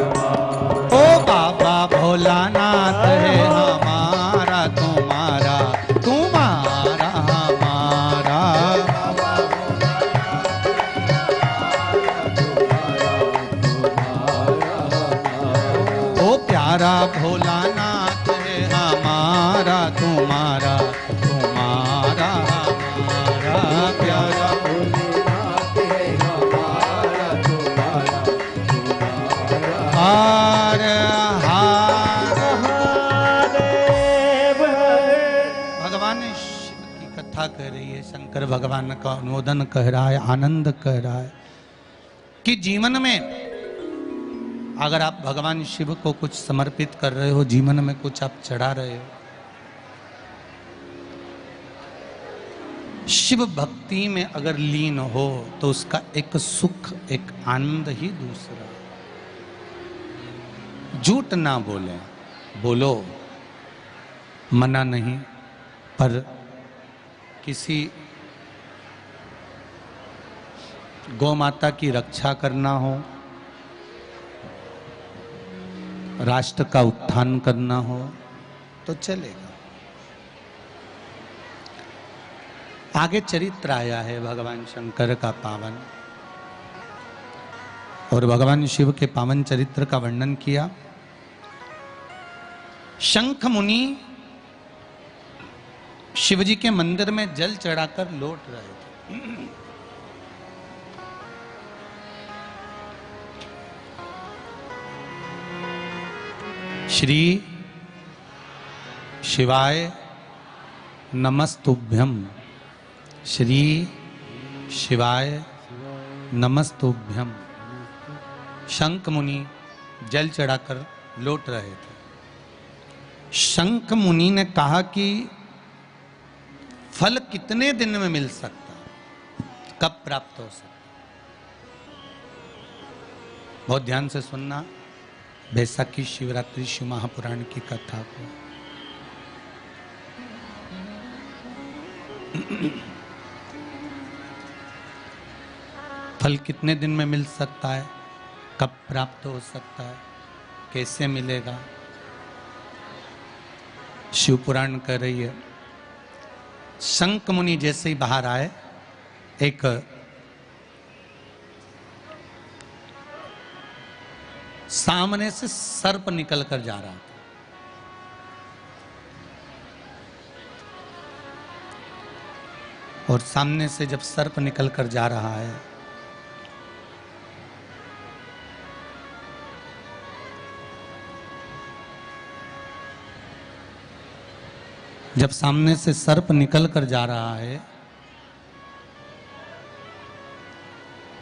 हमारा। ओ बाबा भोलानाथ है हमारा, तुम्हारा तुम्हारा हमारा, ओ प्यारा भोलानाथ है हमारा, तुम्हारा तुम्हारा हमारा, प्यारा भोलेनाथ है हमारा, तुम्हारा तुम्हारा। हार हार। महादेव भगवान शिव की कथा कह रही है, शंकर भगवान का अनुमोदन कह रहा है, आनंद कह रहा है कि जीवन में अगर आप भगवान शिव को कुछ समर्पित कर रहे हो, जीवन में कुछ आप चढ़ा रहे हो, शिव भक्ति में अगर लीन हो तो उसका एक सुख, एक आनंद ही दूसरा। झूठ ना बोले, बोलो, मना नहीं, पर किसी गौ माता की रक्षा करना हो, राष्ट्र का उत्थान करना हो तो चलेगा। आगे चरित्र आया है भगवान शंकर का पावन, और भगवान शिव के पावन चरित्र का वर्णन किया। शंख मुनि शिवजी के मंदिर में जल चढ़ाकर लौट रहे थे। श्री शिवाय नमस्तुभ्यम, श्री शिवाय नमस्तुभ्यम। शंख मुनि जल चढ़ाकर लौट रहे थे। शंख मुनि ने कहा कि फल कितने दिन में मिल सकता, कब प्राप्त हो सकता? बहुत ध्यान से सुनना बैसाखी शिवरात्रि शिव महापुराण की कथा को। फल कितने दिन में मिल सकता है, कब प्राप्त हो सकता है, कैसे मिलेगा? शिव पुराण कह रही है। शंख मुनि जैसे ही बाहर आए, एक सामने से सर्प निकल कर जा रहा था। और सामने से जब सर्प निकल कर जा रहा है, जब सामने से सर्प निकल कर जा रहा है,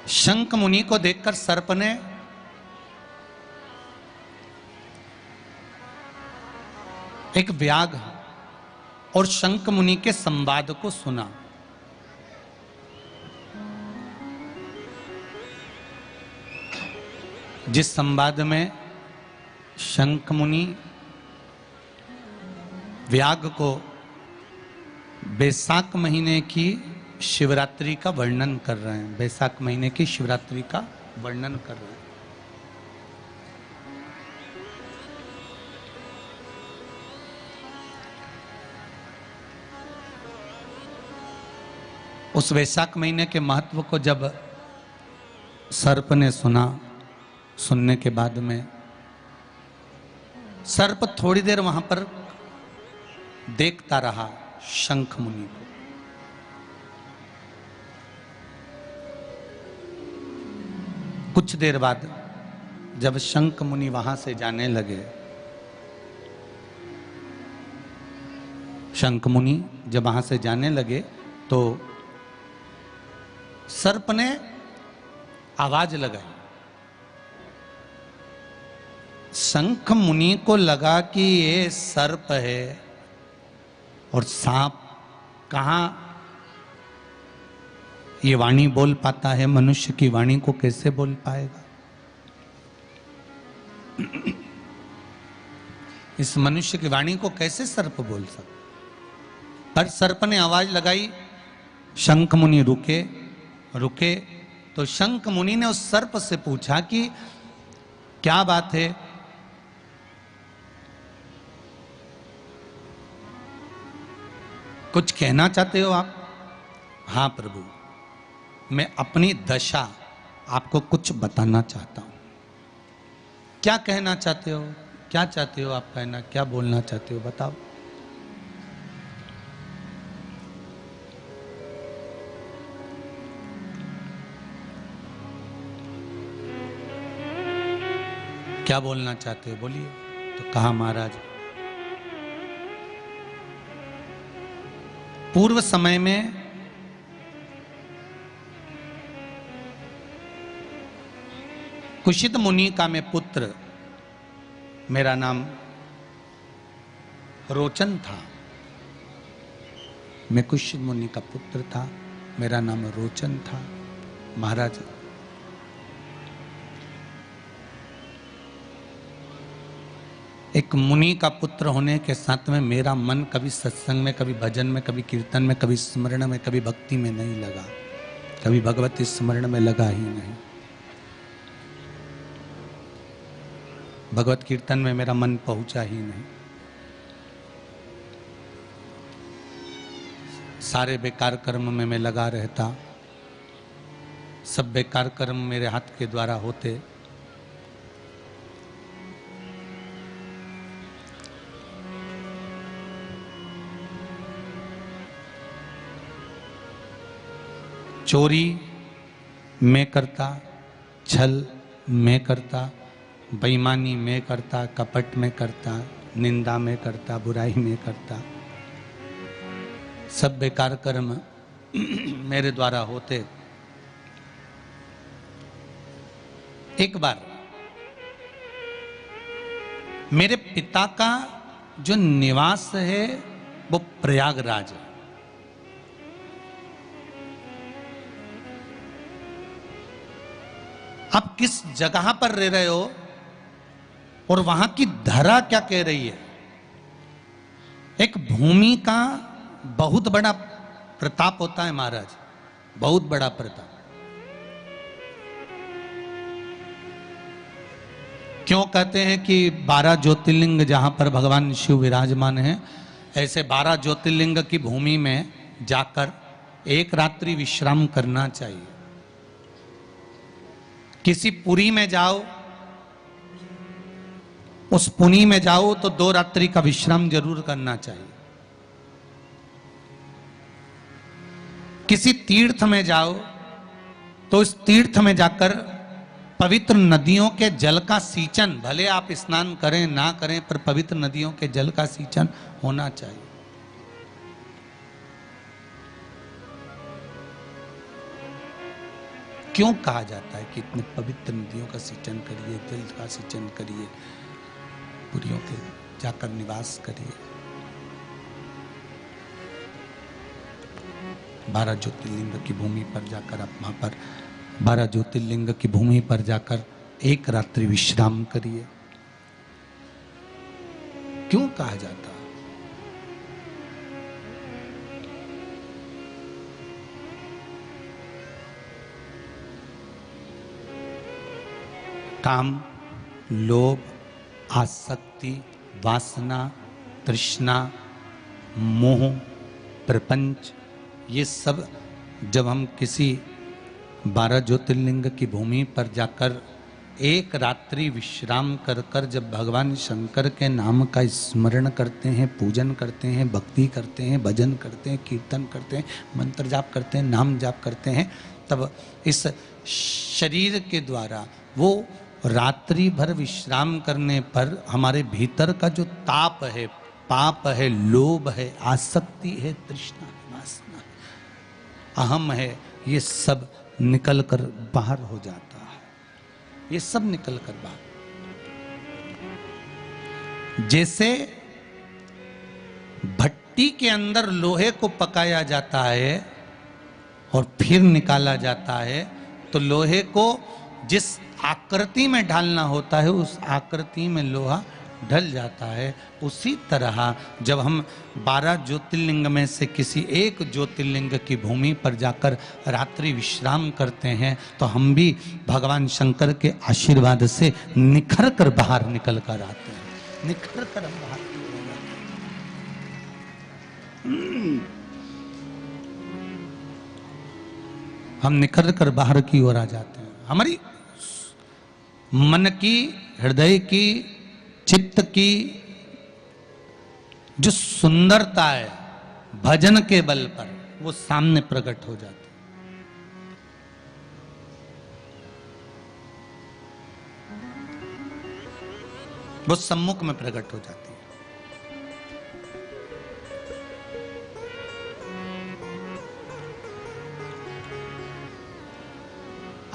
शंख मुनि को देखकर सर्प ने एक व्याघ्र और शंख मुनि के संवाद को सुना। जिस संवाद में शंख मुनि व्याघ्र को बैसाख महीने की शिवरात्रि का वर्णन कर रहे हैं। बैसाख महीने की शिवरात्रि का वर्णन कर रहे हैं। उस वैशाख महीने के महत्व को जब सर्प ने सुना, सुनने के बाद में सर्प थोड़ी देर वहां पर देखता रहा शंख मुनि को। कुछ देर बाद जब शंख मुनि वहां से जाने लगे, शंख मुनि जब वहां से जाने लगे तो सर्प ने आवाज लगाई। शंख मुनि को लगा कि ये सर्प है और सांप कहाँ ये वाणी बोल पाता है, मनुष्य की वाणी को कैसे बोल पाएगा? इस मनुष्य की वाणी को कैसे सर्प बोल सकता? पर सर्प ने आवाज लगाई, शंख मुनि रुके। तो शंख मुनि ने उस सर्प से पूछा कि क्या बात है? कुछ कहना चाहते हो आप? हाँ प्रभु, मैं अपनी दशा आपको कुछ बताना चाहता हूं। क्या कहना चाहते हो? क्या चाहते हो आप कहना? क्या बोलना चाहते हो बताओ। क्या बोलना चाहते हो बोलिए। तो कहा महाराज, पूर्व समय में कुशित मुनि का मैं पुत्र, मेरा नाम रोचन था। मैं कुशित मुनि का पुत्र था, मेरा नाम रोचन था। महाराज, एक मुनि का पुत्र होने के साथ में मेरा मन कभी सत्संग में, कभी भजन में, कभी कीर्तन में, कभी स्मरण में, कभी भक्ति में नहीं लगा। कभी भगवती स्मरण में लगा ही नहीं। भगवत कीर्तन में मेरा मन पहुंचा ही नहीं। सारे बेकार कर्म में मैं लगा रहता, सब बेकार कर्म मेरे हाथ के द्वारा होते। चोरी मैं करता, छल मैं करता, बेईमानी मैं करता, कपट में करता, निंदा में करता, बुराई में करता, सब बेकार कर्म मेरे द्वारा होते। एक बार मेरे पिता का जो निवास है वो प्रयागराज है। आप किस जगह पर रह रहे हो और वहां की धरा क्या कह रही है? एक भूमि का बहुत बड़ा प्रताप होता है महाराज, बहुत बड़ा प्रताप। क्यों कहते हैं कि 12 ज्योतिर्लिंग जहां पर भगवान शिव विराजमान हैं, ऐसे 12 ज्योतिर्लिंग की भूमि में जाकर एक रात्रि विश्राम करना चाहिए। किसी पुरी में जाओ, उस पुरी में जाओ तो 2 रात्रि का विश्राम जरूर करना चाहिए। किसी तीर्थ में जाओ तो इस तीर्थ में जाकर पवित्र नदियों के जल का सींचन, भले आप स्नान करें ना करें, पर पवित्र नदियों के जल का सींचन होना चाहिए। क्यों कहा जाता है कि इतने पवित्र नदियों का सिंचन करिए, जल का सिंचन करिए, पुरियों के जाकर निवास करिए। 12 ज्योतिर्लिंग की भूमि पर जाकर आप वहां पर 12 ज्योतिर्लिंग की भूमि पर जाकर एक रात्रि विश्राम करिए। क्यों कहा जाता? काम, लोभ, आसक्ति, वासना, तृष्णा, मोह, प्रपंच, ये सब जब हम किसी 12 ज्योतिर्लिंग की भूमि पर जाकर एक रात्रि विश्राम कर कर जब भगवान शंकर के नाम का स्मरण करते हैं, पूजन करते हैं, भक्ति करते हैं, भजन करते हैं, कीर्तन करते हैं, मंत्र जाप करते हैं, नाम जाप करते हैं, तब इस शरीर के द्वारा वो रात्रि भर विश्राम करने पर हमारे भीतर का जो ताप है, पाप है, लोभ है, आसक्ति है, तृष्णा है, वासना है, अहम है, ये सब निकल कर बाहर हो जाता है। ये सब निकल कर बाहर, जैसे भट्टी के अंदर लोहे को पकाया जाता है और फिर निकाला जाता है, तो लोहे को जिस आकृति में ढालना होता है उस आकृति में लोहा ढल जाता है। उसी तरह जब हम 12 ज्योतिर्लिंग में से किसी एक ज्योतिर्लिंग की भूमि पर जाकर रात्रि विश्राम करते हैं तो हम भी भगवान शंकर के आशीर्वाद से निखर कर बाहर निकल कर आते हैं, निखर कर हम बाहर हम निखर कर बाहर की ओर आ जाते हैं। हमारी मन की, हृदय की, चित्त की जो सुंदरता है भजन के बल पर वो सामने प्रकट हो जाती है। वो सम्मुख में प्रकट हो जाती है।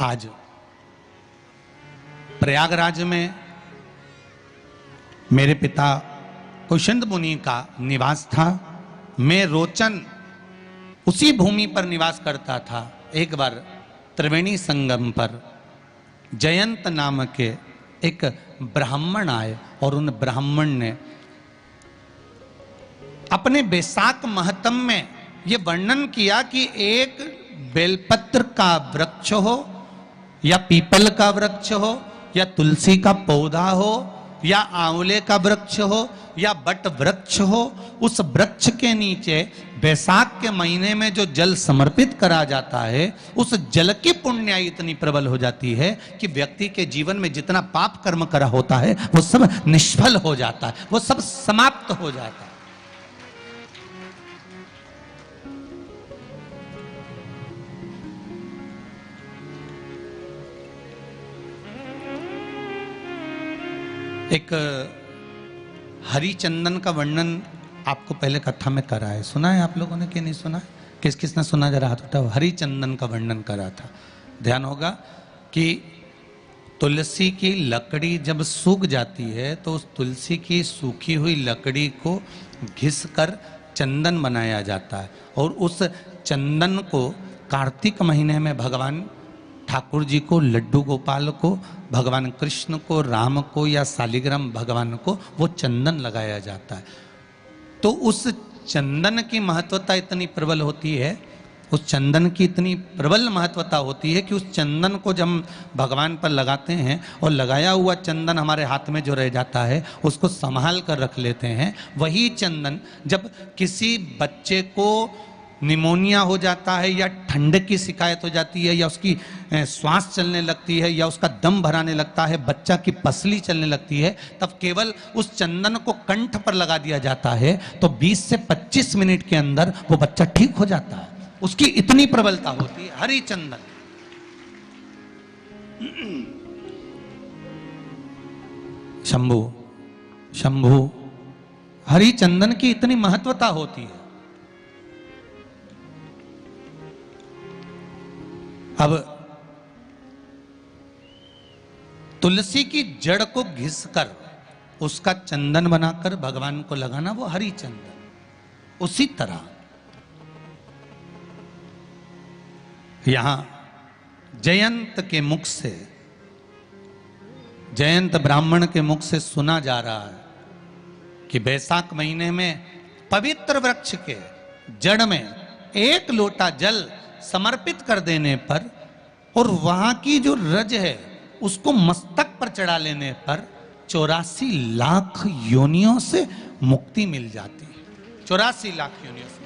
आज प्रयागराज में मेरे पिता कुशंद मुनि का निवास था। मैं रोचन उसी भूमि पर निवास करता था। एक बार त्रिवेणी संगम पर जयंत नाम के एक ब्राह्मण आए और उन ब्राह्मण ने अपने बैसाख महत्म में यह वर्णन किया कि एक बेलपत्र का वृक्ष हो या पीपल का वृक्ष हो या तुलसी का पौधा हो या आंवले का वृक्ष हो या बट वृक्ष हो, उस वृक्ष के नीचे बैसाख के महीने में जो जल समर्पित करा जाता है, उस जल की पुण्याई इतनी प्रबल हो जाती है कि व्यक्ति के जीवन में जितना पाप कर्म करा होता है वो सब निष्फल हो जाता है, वो सब समाप्त हो जाता है। एक हरिचंदन का वर्णन आपको पहले कथा में करा है, सुना है आप लोगों ने कि नहीं सुना है? किस किसने सुना, जरा हाथ उठाओ। हरिचंदन का वर्णन करा था। ध्यान होगा कि तुलसी की लकड़ी जब सूख जाती है तो उस तुलसी की सूखी हुई लकड़ी को घिस कर चंदन बनाया जाता है, और उस चंदन को कार्तिक महीने में भगवान ठाकुर जी को, लड्डू गोपाल को, भगवान कृष्ण को, राम को या शालिग्राम भगवान को वो चंदन लगाया जाता है। तो उस चंदन की महत्वता इतनी प्रबल होती है, उस चंदन की इतनी प्रबल महत्वता होती है कि उस चंदन को जब हम भगवान पर लगाते हैं और लगाया हुआ चंदन हमारे हाथ में जो रह जाता है उसको संभाल कर रख लेते हैं। वही चंदन जब किसी बच्चे को निमोनिया हो जाता है या ठंड की शिकायत हो जाती है या उसकी श्वास चलने लगती है या उसका दम भराने लगता है, बच्चा की पसली चलने लगती है, तब केवल उस चंदन को कंठ पर लगा दिया जाता है तो 20 से 25 मिनट के अंदर वो बच्चा ठीक हो जाता है। उसकी इतनी प्रबलता होती है हरिचंदन। शंभु शंभु हरिचंदन की इतनी महत्वता होती है। अब तुलसी की जड़ को घिसकर उसका चंदन बनाकर भगवान को लगाना, वो हरि चंदन। उसी तरह यहां जयंत के मुख से, जयंत ब्राह्मण के मुख से सुना जा रहा है कि बैसाख महीने में पवित्र वृक्ष के जड़ में एक लोटा जल समर्पित कर देने पर और वहां की जो रज है उसको मस्तक पर चढ़ा लेने पर 84 लाख योनियों से मुक्ति मिल जाती है। 84 लाख योनियों से।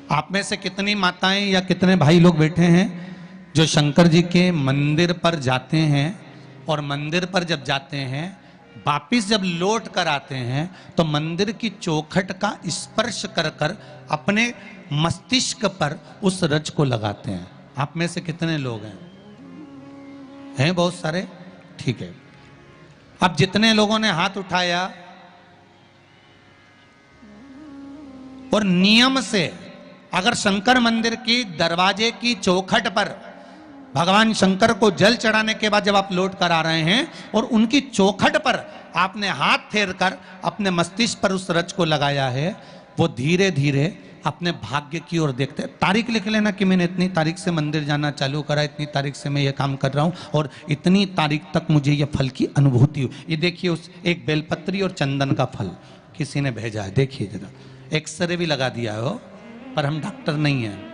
आप में से कितनी माताएं या कितने भाई लोग बैठे हैं जो शंकर जी के मंदिर पर जाते हैं और मंदिर पर जब जाते हैं वापिस जब लौट कर आते हैं तो मंदिर की चौखट का स्पर्श कर कर अपने मस्तिष्क पर उस रज को लगाते हैं? आप में से कितने लोग हैं बहुत सारे, ठीक है। अब जितने लोगों ने हाथ उठाया और नियम से अगर शंकर मंदिर की दरवाजे की चौखट पर भगवान शंकर को जल चढ़ाने के बाद जब आप लौट कर आ रहे हैं और उनकी चौखट पर आपने हाथ फेर कर अपने मस्तिष्क पर उस रज को लगाया है, वो धीरे धीरे अपने भाग्य की ओर देखते हैं। तारीख लिख लेना कि मैंने इतनी तारीख से मंदिर जाना चालू करा, इतनी तारीख से मैं ये काम कर रहा हूँ और इतनी तारीख तक मुझे ये फल की अनुभूति हुई। ये देखिए उस एक बेलपत्री और चंदन का फल किसी ने भेजा है, देखिए जरा। एक्सरे भी लगा दिया हो, पर हम डॉक्टर नहीं हैं।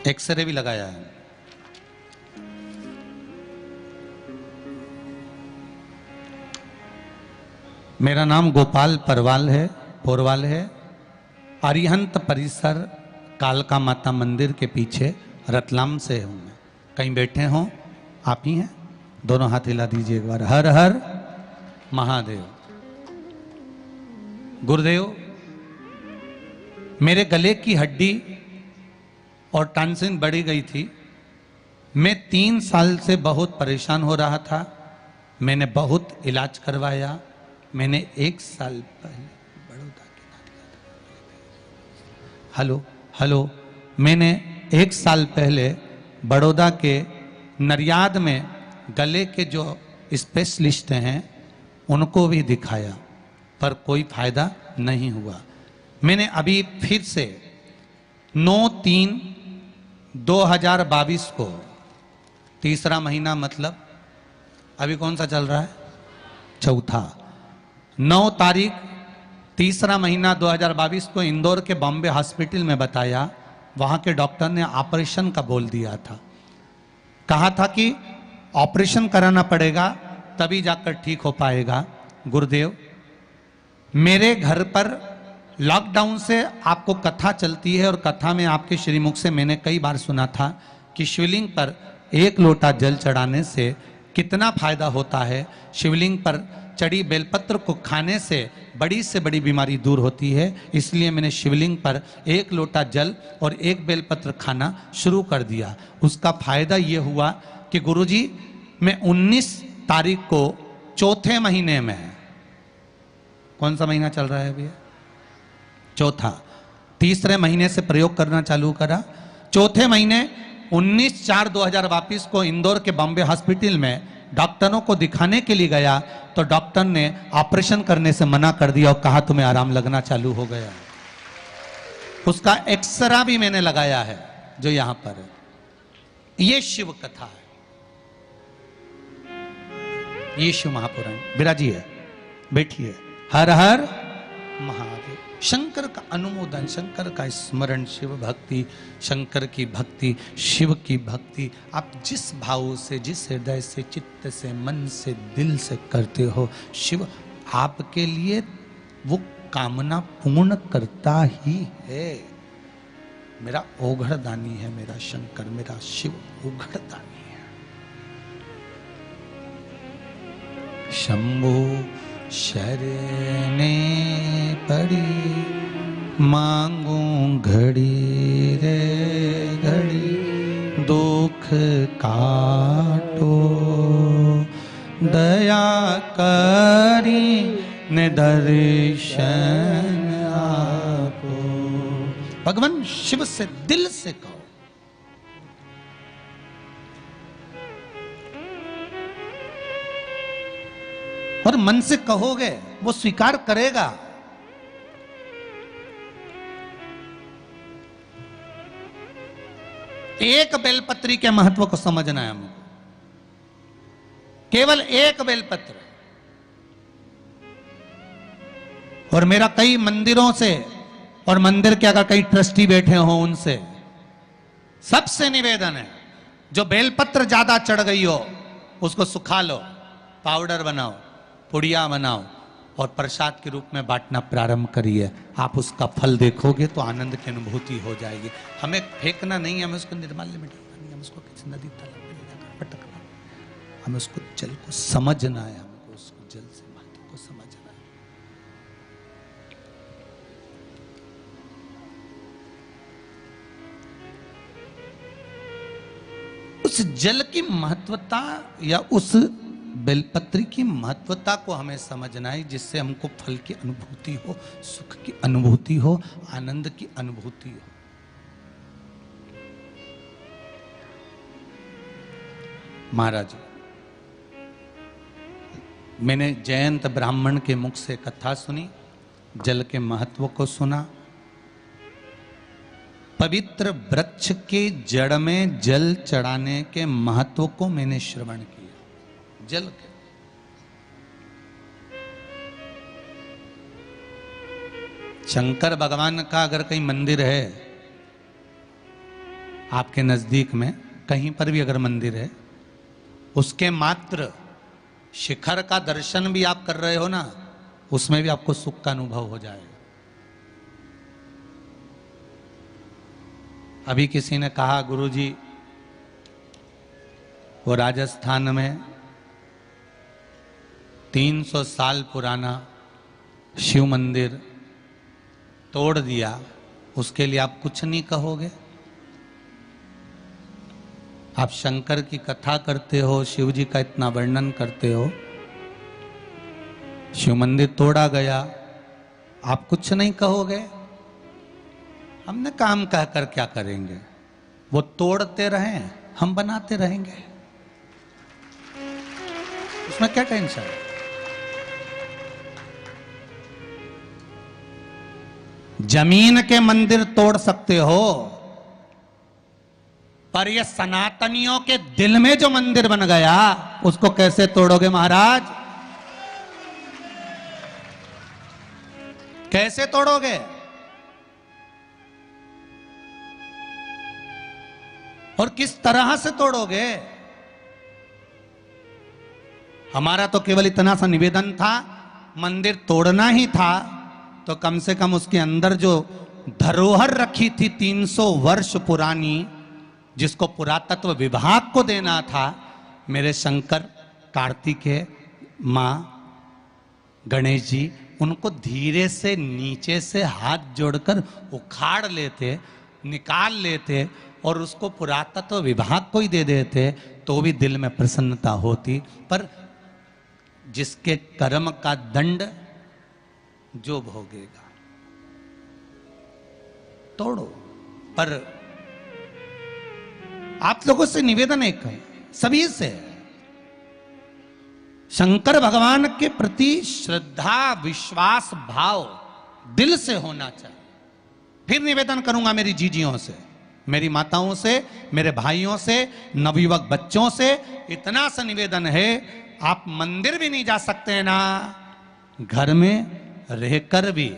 एक्सरे भी लगाया है। मेरा नाम गोपाल परवाल है, पोरवाल है। अरिहंत परिसर कालका माता मंदिर के पीछे रतलाम से हूं मैं। कहीं बैठे हों आप ही हैं? दोनों हाथ हिला दीजिए एक बार। हर हर महादेव। गुरुदेव, मेरे गले की हड्डी और टॉन्सिल बढ़ी गई थी। मैं 3 साल से बहुत परेशान हो रहा था। मैंने बहुत इलाज करवाया। मैंने 1 साल पहले बड़ौदा के मैंने 1 साल पहले बड़ौदा के नरियाद में गले के जो स्पेशलिस्ट हैं उनको भी दिखाया, पर कोई फायदा नहीं हुआ। मैंने अभी फिर से 9/3/2022 को तीसरा महीना मतलब अभी कौन सा चल रहा है? चौथा। 9 तारीख तीसरा महीना 2022 को इंदौर के बॉम्बे हॉस्पिटल में बताया, वहां के डॉक्टर ने ऑपरेशन का बोल दिया था। कहा था कि ऑपरेशन कराना पड़ेगा तभी जाकर ठीक हो पाएगा। गुरुदेव, मेरे घर पर लॉकडाउन से आपको कथा चलती है और कथा में आपके श्रीमुख से मैंने कई बार सुना था कि शिवलिंग पर 1 लोटा जल चढ़ाने से कितना फायदा होता है। शिवलिंग पर चढ़ी बेलपत्र को खाने से बड़ी बीमारी दूर होती है। इसलिए मैंने शिवलिंग पर 1 लोटा जल और 1 बेलपत्र खाना शुरू कर दिया। उसका फायदा यह हुआ कि गुरुजी, मैं 19 तारीख को चौथे महीने में, कौन सा महीना चल रहा है अभी? चौथा। तीसरे महीने से प्रयोग करना चालू करा। चौथे महीने 19/4/2022 को इंदौर के बॉम्बे हॉस्पिटल में डॉक्टरों को दिखाने के लिए गया तो डॉक्टर ने ऑपरेशन करने से मना कर दिया और कहा तुम्हें आराम लगना चालू हो गया। उसका एक्सरा भी मैंने लगाया है जो यहां पर है। ये शिव कथा है, ये शिव महापुराण। विराजिए, बैठिए। हर हर महादेव। शंकर का अनुमोदन, शंकर का स्मरण, शिव भक्ति, शंकर की भक्ति, शिव की भक्ति आप जिस भाव से, जिस हृदय से, चित्त से, मन से, दिल से करते हो, शिव आपके लिए वो कामना पूर्ण करता ही है। मेरा ओघड़दानी है मेरा शंकर, मेरा शिव ओघड़दानी है। शंभो शरणे पड़ी मांगू घड़ी रे घड़ी, दुख काटो दया करी ने दर्शन आपो। भगवान शिव से दिल से कहो। और मन से कहोगे वो स्वीकार करेगा। एक बेलपत्री के महत्व को समझना है हमको। केवल एक बेलपत्र। और मेरा कई मंदिरों से और मंदिर के अगर कई ट्रस्टी बैठे हो उनसे सबसे निवेदन है, जो बेलपत्र ज्यादा चढ़ गई हो उसको सुखा लो, पाउडर बनाओ, पुड़िया बनाओ और प्रसाद के रूप में बांटना प्रारंभ करिए। आप उसका फल देखोगे तो आनंद की अनुभूति हो जाएगी। हमें फेंकना नहीं है, हमें उसको निर्माल्य में डालना नहीं, हमें उसको किसी नदी तालाब में ले जाकर पटकना, हमें उसको जल को समझना है, हमको उसको जल से महत्व को समझना है। उस जल की महत्वता या उस बेलपत्री की महत्वता को हमें समझना है, जिससे हमको फल की अनुभूति हो, सुख की अनुभूति हो, आनंद की अनुभूति हो। महाराज, मैंने जयंत ब्राह्मण के मुख से कथा सुनी, जल के महत्व को सुना। पवित्र वृक्ष के जड़ में जल चढ़ाने के महत्व को मैंने श्रवण किया। जल के शंकर भगवान का अगर कहीं मंदिर है आपके नजदीक में, कहीं पर भी अगर मंदिर है, उसके मात्र शिखर का दर्शन भी आप कर रहे हो ना, उसमें भी आपको सुख का अनुभव हो जाएगा। अभी किसी ने कहा, गुरुजी वो राजस्थान में 300 साल पुराना शिव मंदिर तोड़ दिया, उसके लिए आप कुछ नहीं कहोगे? आप शंकर की कथा करते हो, शिव जी का इतना वर्णन करते हो, शिव मंदिर तोड़ा गया, आप कुछ नहीं कहोगे? हमने काम कहकर क्या करेंगे? वो तोड़ते रहें, हम बनाते रहेंगे, उसमें क्या टेंशन है? जमीन के मंदिर तोड़ सकते हो, पर ये सनातनियों के दिल में जो मंदिर बन गया उसको कैसे तोड़ोगे महाराज? कैसे तोड़ोगे? और किस तरह से तोड़ोगे? हमारा तो केवल इतना सा निवेदन था, मंदिर तोड़ना ही था तो कम से कम उसके अंदर जो धरोहर रखी थी 300 वर्ष पुरानी, जिसको पुरातत्व विभाग को देना था, मेरे शंकर, कार्तिकेय, मां, गणेश जी, उनको धीरे से नीचे से हाथ जोड़कर उखाड़ लेते, निकाल लेते और उसको पुरातत्व विभाग को ही दे देते तो भी दिल में प्रसन्नता होती। पर जिसके कर्म का दंड जो भोगेगा। तोड़ो। पर आप लोगों से निवेदन एक है, सभी से, शंकर भगवान के प्रति श्रद्धा, विश्वास, भाव दिल से होना चाहिए। फिर निवेदन करूंगा मेरी जीजियों से, मेरी माताओं से, मेरे भाइयों से, नवयुवक बच्चों से, इतना सा निवेदन है, आप मंदिर भी नहीं जा सकते हैं ना, घर में रहकर भी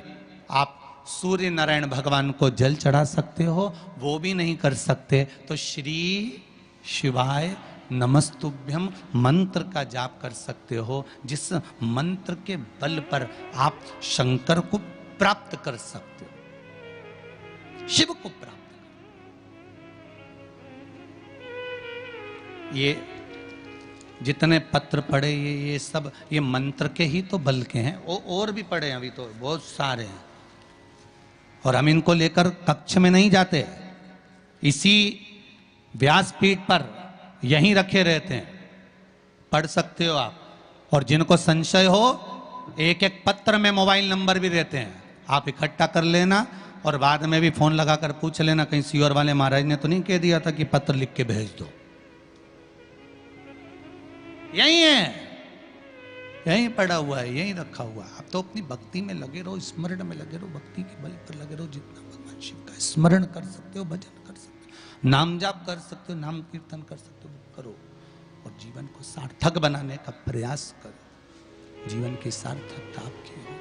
आप सूर्य नारायण भगवान को जल चढ़ा सकते हो, वो भी नहीं कर सकते तो श्री शिवाय नमस्तुभ्यम मंत्र का जाप कर सकते हो, जिस मंत्र के बल पर आप शंकर को प्राप्त कर सकते हो, शिव को प्राप्त कर। ये जितने पत्र पढ़े, ये सब ये मंत्र के ही तो बल के हैं, और भी पढ़े अभी तो बहुत सारे हैं, और हम इनको लेकर कक्ष में नहीं जाते, इसी व्यासपीठ पर यहीं रखे रहते हैं, पढ़ सकते हो आप। और जिनको संशय हो, एक एक पत्र में मोबाइल नंबर भी रहते हैं, आप इकट्ठा कर लेना और बाद में भी फोन लगाकर पूछ लेना, कहीं सीओर वाले महाराज ने तो नहीं कह दिया था कि पत्र लिख के भेज दो। यही है, यहीं पड़ा हुआ है, यहीं रखा हुआ है। आप तो अपनी भक्ति में लगे रहो, स्मरण में लगे रहो, भक्ति के बल पर लगे रहो, जितना भगवान शिव का स्मरण कर सकते हो, भजन कर सकते हो, नाम जाप कर सकते हो, नाम कीर्तन कर सकते हो, करो और जीवन को सार्थक बनाने का प्रयास करो। जीवन की सार्थकता आपकी हो।